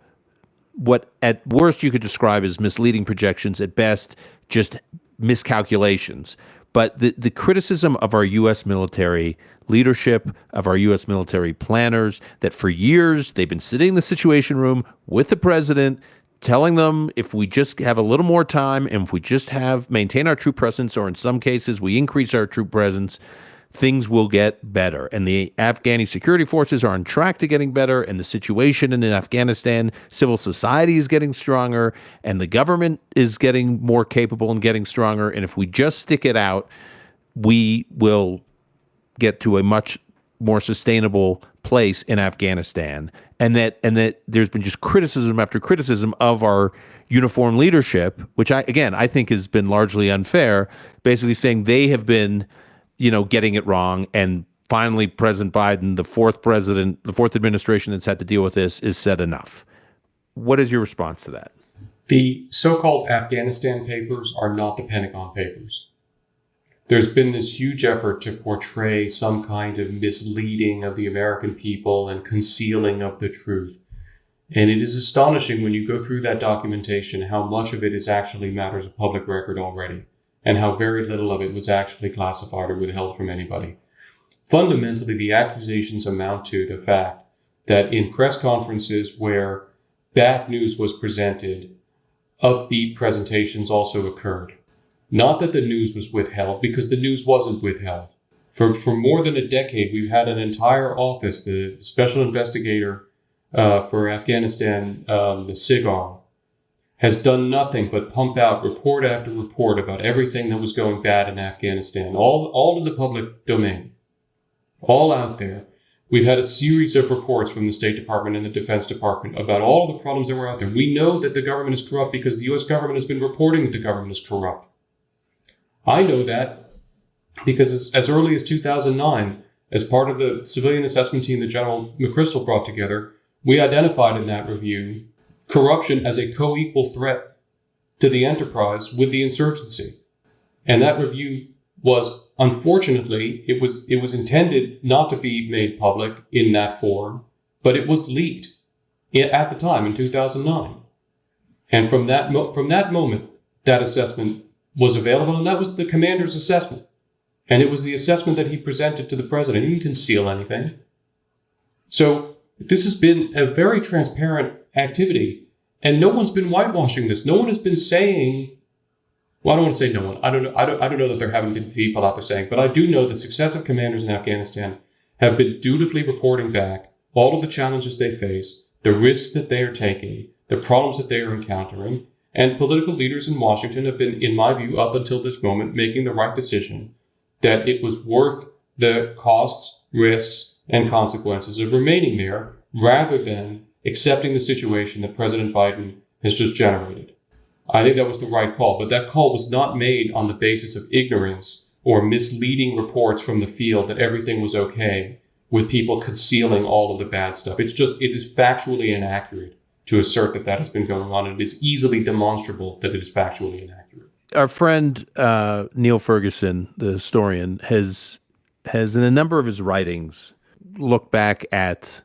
what at worst you could describe as misleading projections, at best just miscalculations. But the criticism of our U.S. military leadership, of our U.S. military planners, that for years they've been sitting in the Situation Room with the president, telling them if we just have a little more time and if we just maintain our troop presence, or in some cases we increase our troop presence, things will get better. And the Afghani security forces are on track to getting better, and the situation in Afghanistan, civil society is getting stronger, and the government is getting more capable and getting stronger. And if we just stick it out, we will get to a much more sustainable place in Afghanistan. And that there's been just criticism after criticism of our uniform leadership, which I think has been largely unfair, basically saying they have been getting it wrong. And finally, President Biden, the fourth administration that's had to deal with this, is said enough. What is your response to that? The so-called Afghanistan papers are not the Pentagon papers. There's been this huge effort to portray some kind of misleading of the American people and concealing of the truth. And it is astonishing when you go through that documentation how much of it is actually matters of public record already, and how very little of it was actually classified or withheld from anybody. Fundamentally, the accusations amount to the fact that in press conferences where bad news was presented, upbeat presentations also occurred. Not that the news was withheld, because the news wasn't withheld. For more than a decade, we've had an entire office, the Special Investigator for Afghanistan, the SIGAR, has done nothing but pump out report after report about everything that was going bad in Afghanistan, all in the public domain, all out there. We've had a series of reports from the State Department and the Defense Department about all of the problems that were out there. We know that the government is corrupt because the U.S. government has been reporting that the government is corrupt. I know that because as early as 2009, as part of the civilian assessment team that General McChrystal brought together, we identified in that review corruption as a co-equal threat to the enterprise with the insurgency. And that review was, unfortunately, it was intended not to be made public in that form, but it was leaked at the time in 2009. And from that moment, that assessment was available, and that was the commander's assessment. And it was the assessment that he presented to the president. He didn't conceal anything. So this has been a very transparent activity, and no one's been whitewashing this. No one has been saying, well, I don't want to say no one. I don't know that there haven't been people out there saying, but I do know that successive commanders in Afghanistan have been dutifully reporting back all of the challenges they face, the risks that they are taking, the problems that they are encountering. And political leaders in Washington have been, in my view, up until this moment, making the right decision that it was worth the costs, risks, and consequences of remaining there, rather than accepting the situation that President Biden has just generated. I think that was the right call, but that call was not made on the basis of ignorance or misleading reports from the field that everything was okay, with people concealing all of the bad stuff. It is factually inaccurate to assert that has been going on. It is easily demonstrable that it is factually inaccurate. Our friend Neil Ferguson, the historian, has in a number of his writings looked back at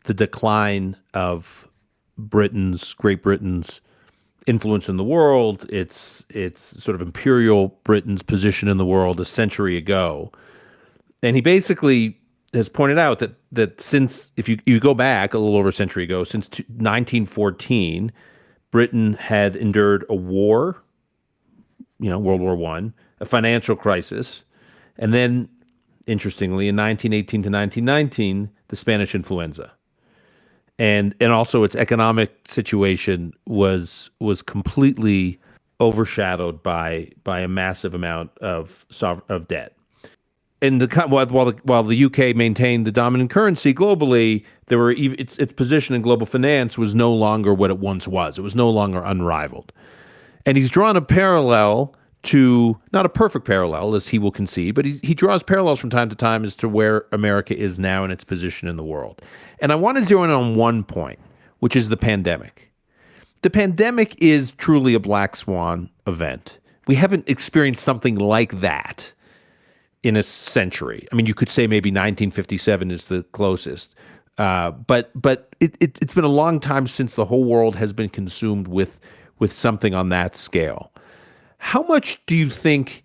the decline of Great Britain's influence in the world, its sort of imperial Britain's position in the world a century ago. And he basically has pointed out that since, if you go back a little over a century ago, since 1914, Britain had endured a war, World War I, a financial crisis, and then, interestingly, in 1918 to 1919, the Spanish influenza. And also its economic situation was completely overshadowed by a massive amount of debt. And while the UK maintained the dominant currency globally, its position in global finance was no longer what it once was. It was no longer unrivaled. And he's drawn a parallel to, not a perfect parallel, as he will concede, but he draws parallels from time to time as to where America is now in its position in the world. And I want to zero in on one point, which is the pandemic. The pandemic is truly a black swan event. We haven't experienced something like that in a century. I mean, you could say maybe 1957 is the closest, but it's been a long time since the whole world has been consumed with something on that scale. How much do you think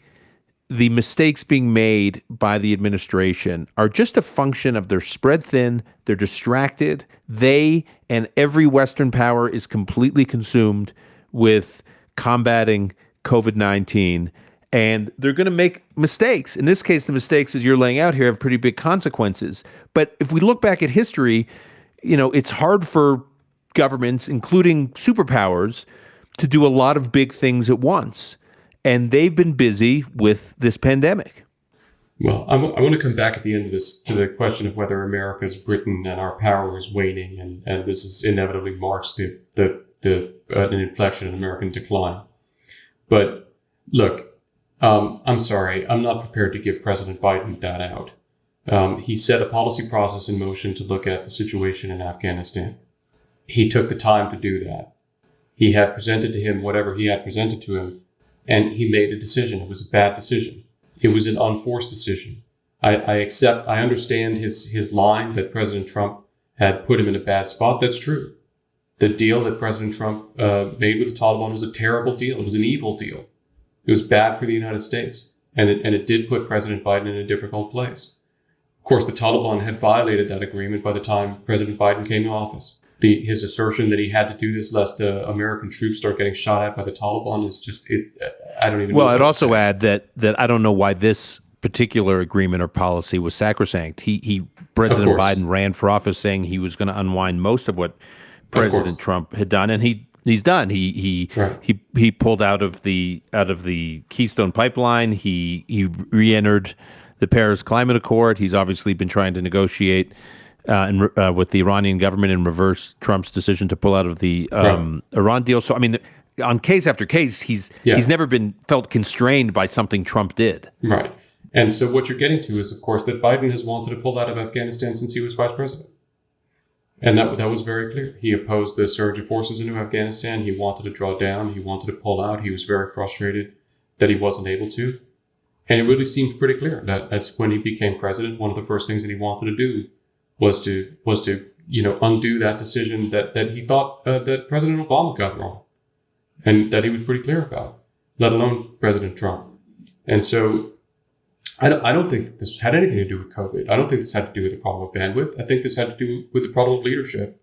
the mistakes being made by the administration are just a function of they're spread thin, they're distracted, they and every Western power is completely consumed with combating COVID-19, and they're going to make mistakes? In this case, the mistakes, as you're laying out here, have pretty big consequences. But if we look back at history, it's hard for governments, including superpowers, to do a lot of big things at once. And they've been busy with this pandemic. Well, I want to come back at the end of this to the question of whether America's Britain and our power is waning, and this has inevitably marks an inflection in American decline. But look, I'm sorry, I'm not prepared to give President Biden that out. He set a policy process in motion to look at the situation in Afghanistan. He took the time to do that. He had presented to him whatever he had presented to him, and he made a decision. It was a bad decision. It was an unforced decision. I understand his line that President Trump had put him in a bad spot. That's true. The deal that President Trump made with the Taliban was a terrible deal. It was an evil deal. It was bad for the United States. And it did put President Biden in a difficult place. Of course, the Taliban had violated that agreement by the time President Biden came to office. His assertion that he had to do this lest American troops start getting shot at by the Taliban is just, I don't even know. Well, I'd also add that I don't know why this particular agreement or policy was sacrosanct. President Biden ran for office saying he was going to unwind most of what President Trump had done, and he's done. He pulled out of the Keystone Pipeline. He re-entered the Paris Climate Accord. He's obviously been trying to negotiate with the Iranian government and reverse Trump's decision to pull out of the Iran deal. So, I mean, on case after case, he's never been felt constrained by something Trump did. Right. And so what you're getting to is, of course, that Biden has wanted to pull out of Afghanistan since he was vice president. And that was very clear. He opposed the surge of forces into Afghanistan. He wanted to draw down. He wanted to pull out. He was very frustrated that he wasn't able to. And it really seemed pretty clear that as when he became president, one of the first things that he wanted to do was to undo that decision that he thought that President Obama got wrong, and that he was pretty clear about, let alone President Trump. And so I don't think that this had anything to do with COVID. I don't think this had to do with the problem of bandwidth. I think this had to do with the problem of leadership.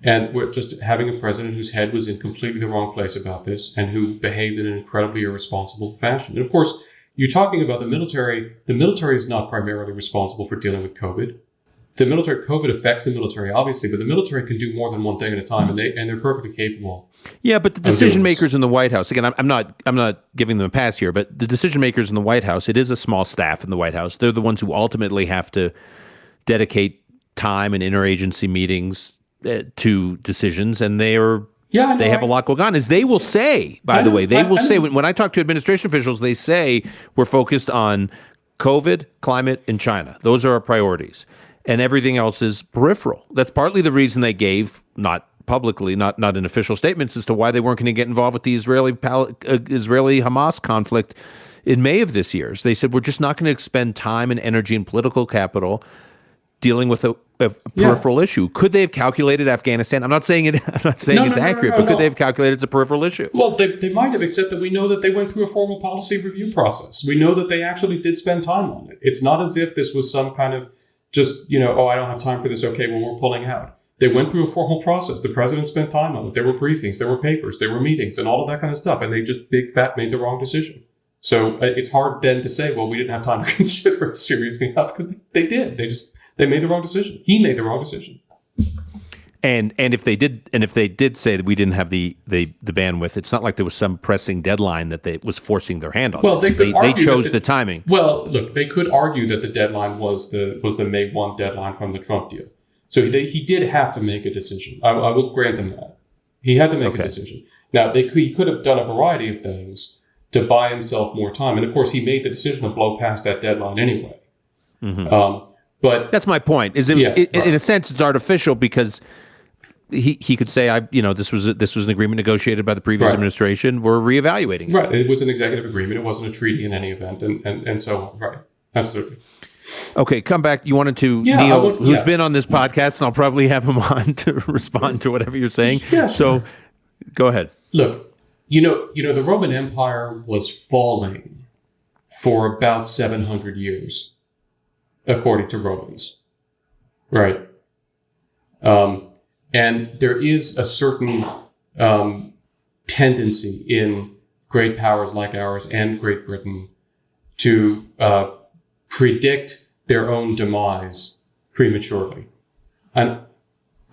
And we're just having a president whose head was in completely the wrong place about this and who behaved in an incredibly irresponsible fashion. And of course, you're talking about the military. The military is not primarily responsible for dealing with COVID. COVID affects the military, obviously, but the military can do more than one thing at a time, and they're perfectly capable. Yeah, but the decision makers in the White House, again, I'm not giving them a pass here, but the decision makers in the White House, it is a small staff in the White House. They're the ones who ultimately have to dedicate time and interagency meetings to decisions, and they have a lot going on. As they will say, by the way, when I talk to administration officials, they say we're focused on COVID, climate, and China. Those are our priorities. And everything else is peripheral. That's partly the reason they gave, not publicly, not in official statements, as to why they weren't going to get involved with the Israeli-Hamas conflict in May of this year. So they said, we're just not going to expend time and energy and political capital dealing with a peripheral issue. Could they have calculated Afghanistan? I'm not saying it's accurate, but could they have calculated it's a peripheral issue? Well, they might have, except that we know that they went through a formal policy review process. We know that they actually did spend time on it. It's not as if this was some kind of just, oh, I don't have time for this. Okay, well, we're pulling out. They went through a formal process. The president spent time on it. There were briefings, there were papers, there were meetings, and all of that kind of stuff. And they just big fat made the wrong decision. So it's hard then to say, well, we didn't have time to consider it seriously enough, because they did. They made the wrong decision. He made the wrong decision. And if they did say that we didn't have the bandwidth, it's not like there was some pressing deadline that they was forcing their hand on. Well, they chose the timing. Well, look, they could argue that the deadline was the May 1 deadline from the Trump deal. So he did have to make a decision. I will grant them that. He had to make a decision. Now, he could have done a variety of things to buy himself more time. And of course, he made the decision to blow past that deadline anyway. Mm-hmm. But that's my point. In a sense, it's artificial because he could say, this was an agreement negotiated by the previous administration. We're reevaluating it. Right. It was an executive agreement. It wasn't a treaty in any event, and so on. Right. Absolutely. Okay, come back. You wanted to Neil, who's been on this podcast, and I'll probably have him on to respond to whatever you're saying. Yeah, so go ahead. Look. The Roman Empire was falling for about 700 years, according to Romans, right? And there is a certain tendency in great powers like ours and Great Britain to predict their own demise prematurely. And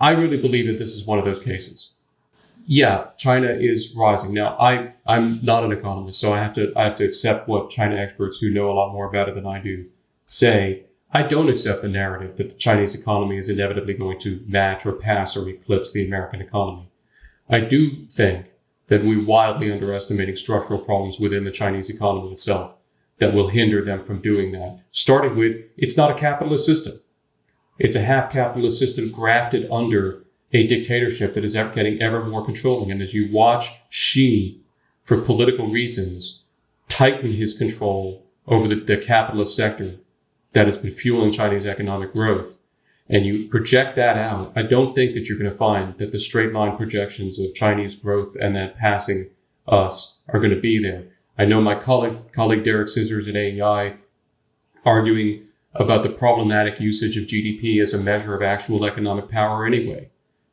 I really believe that this is one of those cases. Yeah, China is rising. Now, I'm not an economist, so I have to accept what China experts who know a lot more about it than I do say. I don't accept the narrative that the Chinese economy is inevitably going to match or pass or eclipse the American economy. I do think that we're wildly underestimating structural problems within the Chinese economy itself that will hinder them from doing that. Starting with, it's not a capitalist system. It's a half-capitalist system grafted under a dictatorship that is getting ever more controlling. And as you watch Xi, for political reasons, tighten his control over the capitalist sector that has been fueling Chinese economic growth, and you project that out, I don't think that you're going to find that the straight line projections of Chinese growth and then passing us are going to be there. I know my colleague Derek Scissors at AEI arguing about the problematic usage of GDP as a measure of actual economic power anyway,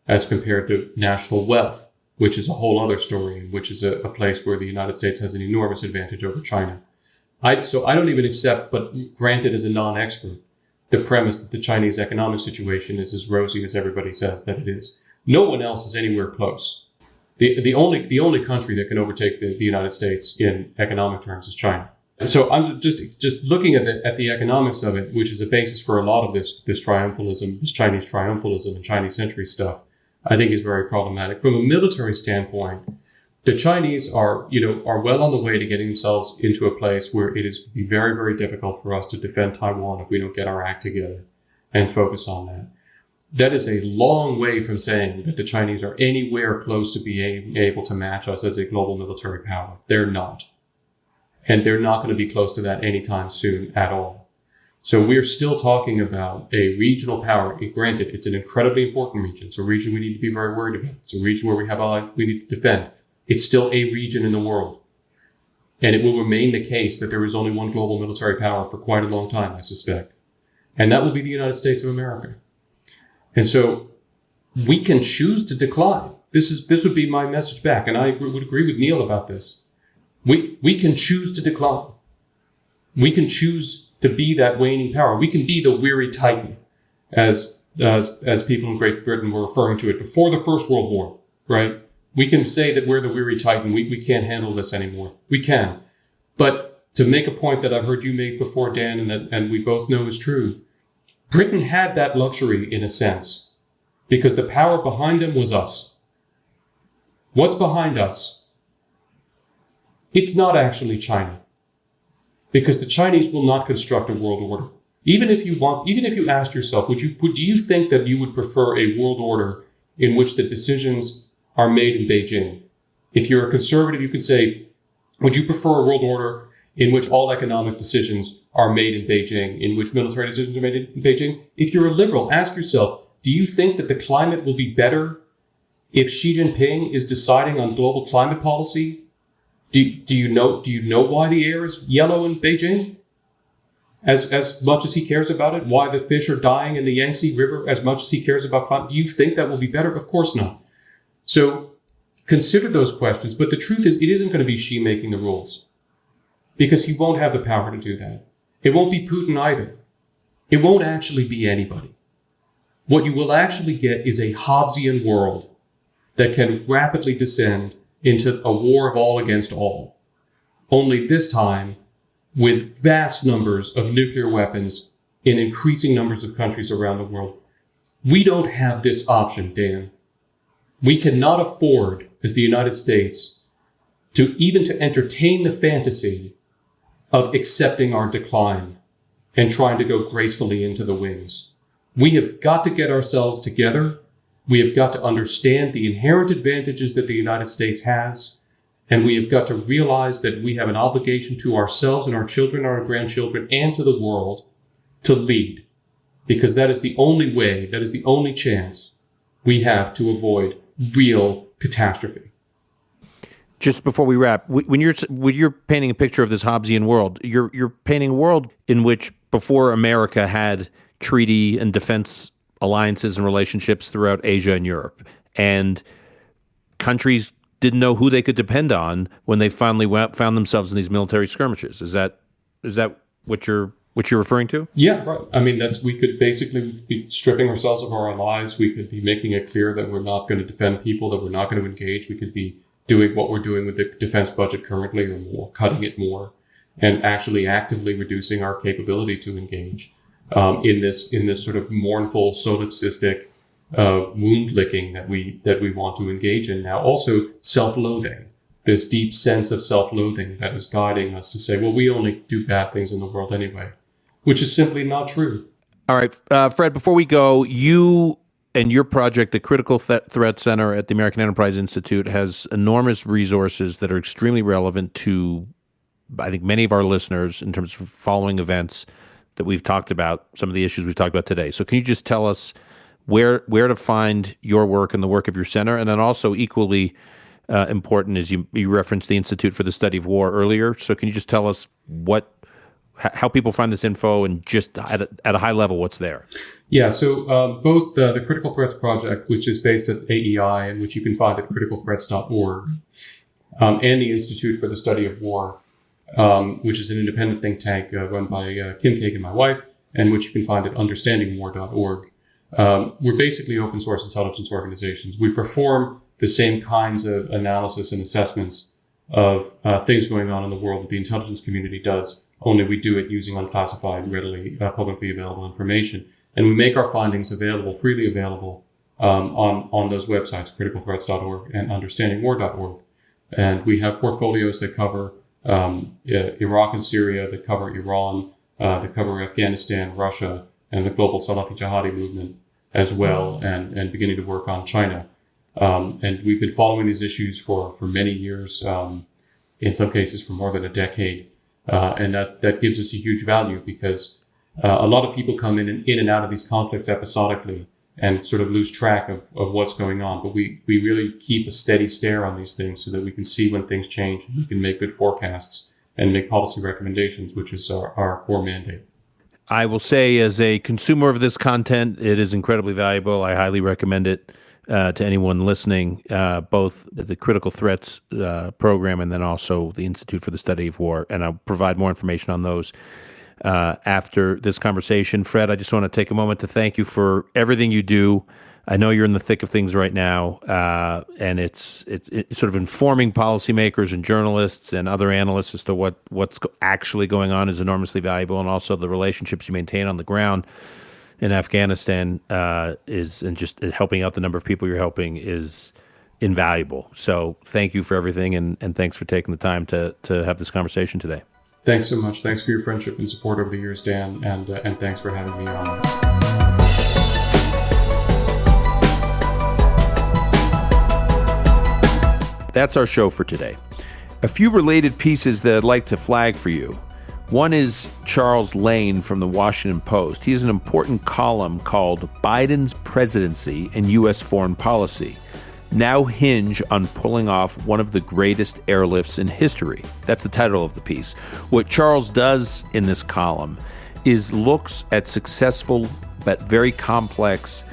as compared to national wealth, which is a whole other story, and which is a place where the United States has an enormous advantage over China. So I don't even accept, but granted as a non-expert, the premise that the Chinese economic situation is as rosy as everybody says that it is. No one else is anywhere close. The only country that can overtake the United States in economic terms is China. So I'm just looking at the economics of it, which is a basis for a lot of this triumphalism, this Chinese triumphalism and Chinese century stuff, I think is very problematic. From a military standpoint, the Chinese are well on the way to getting themselves into a place where it is be very, very difficult for us to defend Taiwan if we don't get our act together and focus on that. That is a long way from saying that the Chinese are anywhere close to being able to match us as a global military power. They're not. And they're not going to be close to that anytime soon at all. So we're still talking about a regional power. Granted, it's an incredibly important region. It's a region we need to be very worried about. It's a region where we have allies we need to defend. It's still a region in the world. And it will remain the case that there is only one global military power for quite a long time, I suspect. And that will be the United States of America. And so we can choose to decline. This would be my message back. And I would agree with Neil about this. We can choose to decline. We can choose to be that waning power. We can be the weary titan, as people in Great Britain were referring to it before the First World War, right? We can say that we're the weary titan. We can't handle this anymore. We can. But to make a point that I've heard you make before, Dan, and we both know is true, Britain had that luxury in a sense, because the power behind them was us. What's behind us? It's not actually China, because the Chinese will not construct a world order. Even if you asked yourself, do you think that you would prefer a world order in which the decisions are made in Beijing? If you're a conservative, you could say, would you prefer a world order in which all economic decisions are made in Beijing, in which military decisions are made in Beijing. If you're a liberal, ask yourself, do you think that the climate will be better if Xi Jinping is deciding on global climate policy? Do you know why the air is yellow in Beijing? As much as he cares about it, why the fish are dying in the Yangtze River, as much as he cares about climate, do you think that will be better? Of course not. So consider those questions. But the truth is, it isn't going to be Xi making the rules, because he won't have the power to do that. It won't be Putin either. It won't actually be anybody. What you will actually get is a Hobbesian world that can rapidly descend into a war of all against all. Only this time, with vast numbers of nuclear weapons in increasing numbers of countries around the world. We don't have this option, Dan. We cannot afford, as the United States, to entertain the fantasy of accepting our decline and trying to go gracefully into the wings. We have got to get ourselves together. We have got to understand the inherent advantages that the United States has. And we have got to realize that we have an obligation to ourselves and our children, our grandchildren, and to the world to lead. Because that is the only way, that is the only chance we have to avoid real catastrophe. Just before we wrap, when you're painting a picture of this Hobbesian world, you're painting a world in which before America had treaty and defense alliances and relationships throughout Asia and Europe, and countries didn't know who they could depend on when they finally found themselves in these military skirmishes. Is that what you're referring to? Yeah, right. I mean, we could basically be stripping ourselves of our allies. We could be making it clear that we're not going to defend people, that we're not going to engage. We could be doing what we're doing with the defense budget currently, or more, cutting it more, and actually actively reducing our capability to engage in this sort of mournful, solipsistic wound licking that we want to engage in now. Also, self-loathing, this deep sense of self-loathing that is guiding us to say, well, we only do bad things in the world anyway, which is simply not true. All right, Fred, before we go, you and your project, the Critical Threat Center at the American Enterprise Institute, has enormous resources that are extremely relevant to, I think, many of our listeners in terms of following events that we've talked about, some of the issues we've talked about today. So can you just tell us where to find your work and the work of your center? And then also equally important is you referenced the Institute for the Study of War earlier. So can you just tell us how people find this info, and just at a high level, what's there? Yeah, so both the Critical Threats Project, which is based at AEI and which you can find at criticalthreats.org, and the Institute for the Study of War, which is an independent think tank run by Kim Kagan, my wife, and which you can find at understandingwar.org. We're basically open source intelligence organizations. We perform the same kinds of analysis and assessments of things going on in the world that the intelligence community does, only we do it using unclassified, readily publicly available information. And we make our findings freely available on those websites, criticalthreats.org and understandingwar.org. And we have portfolios that cover Iraq and Syria, that cover Iran, that cover Afghanistan, Russia, and the global Salafi Jihadi movement as well, and beginning to work on China. And we've been following these issues for many years, in some cases for more than a decade. And that gives us a huge value, because a lot of people come in and out of these conflicts episodically and sort of lose track of what's going on. But we really keep a steady stare on these things so that we can see when things change, and we can make good forecasts and make policy recommendations, which is our core mandate. I will say, as a consumer of this content, it is incredibly valuable. I highly recommend it to anyone listening, both the Critical Threats program and then also the Institute for the Study of War. And I'll provide more information on those after this conversation. Fred, I just want to take a moment to thank you for everything you do. I know you're in the thick of things right now, and it's sort of informing policymakers and journalists and other analysts as to what's actually going on is enormously valuable, and also the relationships you maintain on the ground in Afghanistan and just helping out the number of people you're helping is invaluable. So thank you for everything, and thanks for taking the time to have this conversation today. Thanks so much. Thanks for your friendship and support over the years, Dan, and thanks for having me on. That's our show for today. A few related pieces that I'd like to flag for you. One is Charles Lane from the Washington Post. He has an important column called Biden's Presidency and U.S. Foreign Policy now hinge on pulling off one of the greatest airlifts in history. That's the title of the piece. What Charles does in this column is looks at successful but very complex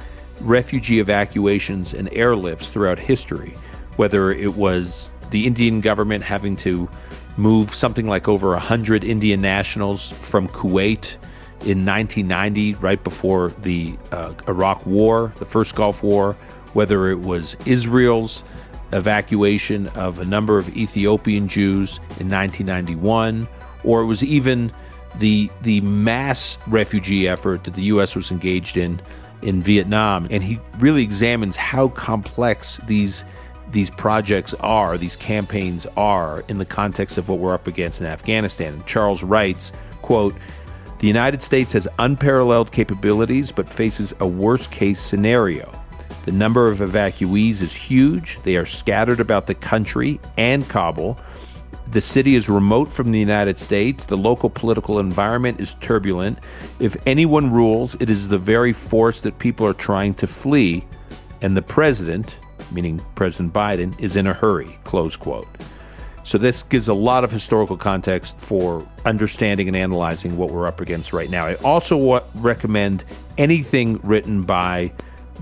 refugee evacuations and airlifts throughout history, whether it was the Indian government having to move something like over 100 Indian nationals from Kuwait in 1990, right before the Iraq War, the first Gulf War, whether it was Israel's evacuation of a number of Ethiopian Jews in 1991, or it was even the mass refugee effort that the U.S. was engaged in Vietnam. And he really examines how complex these projects are, these campaigns are, in the context of what we're up against in Afghanistan. And Charles writes, quote, "The United States has unparalleled capabilities but faces a worst-case scenario. The number of evacuees is huge. They are scattered about the country and Kabul. The city is remote from the United States. The local political environment is turbulent. If anyone rules, it is the very force that people are trying to flee. And the president," meaning President Biden, "is in a hurry," close quote. So this gives a lot of historical context for understanding and analyzing what we're up against right now. I also recommend anything written by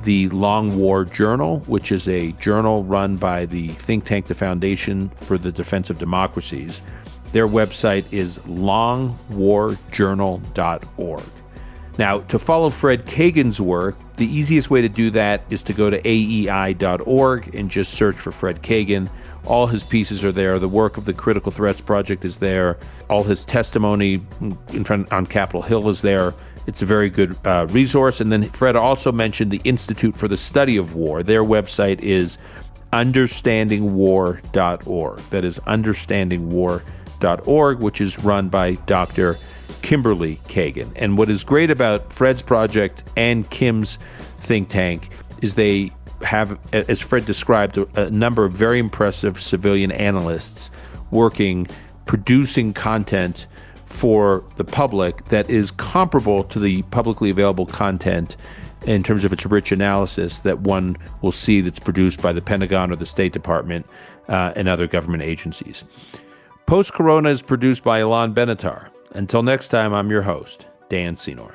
the Long War Journal, which is a journal run by the think tank, the Foundation for the Defense of Democracies. Their website is longwarjournal.org. Now, to follow Fred Kagan's work, the easiest way to do that is to go to aei.org and just search for Fred Kagan. All his pieces are there. The work of the Critical Threats Project is there. All his testimony on Capitol Hill is there. It's a very good resource. And then Fred also mentioned the Institute for the Study of War. Their website is understandingwar.org. That is understandingwar.org, which is run by Dr. Kimberly Kagan. And what is great about Fred's project and Kim's think tank is they have, as Fred described, a number of very impressive civilian analysts working, producing content for the public that is comparable to the publicly available content in terms of its rich analysis that one will see that's produced by the Pentagon or the State Department and other government agencies. Post Corona is produced by Ilan Benatar. Until next time, I'm your host, Dan Senor.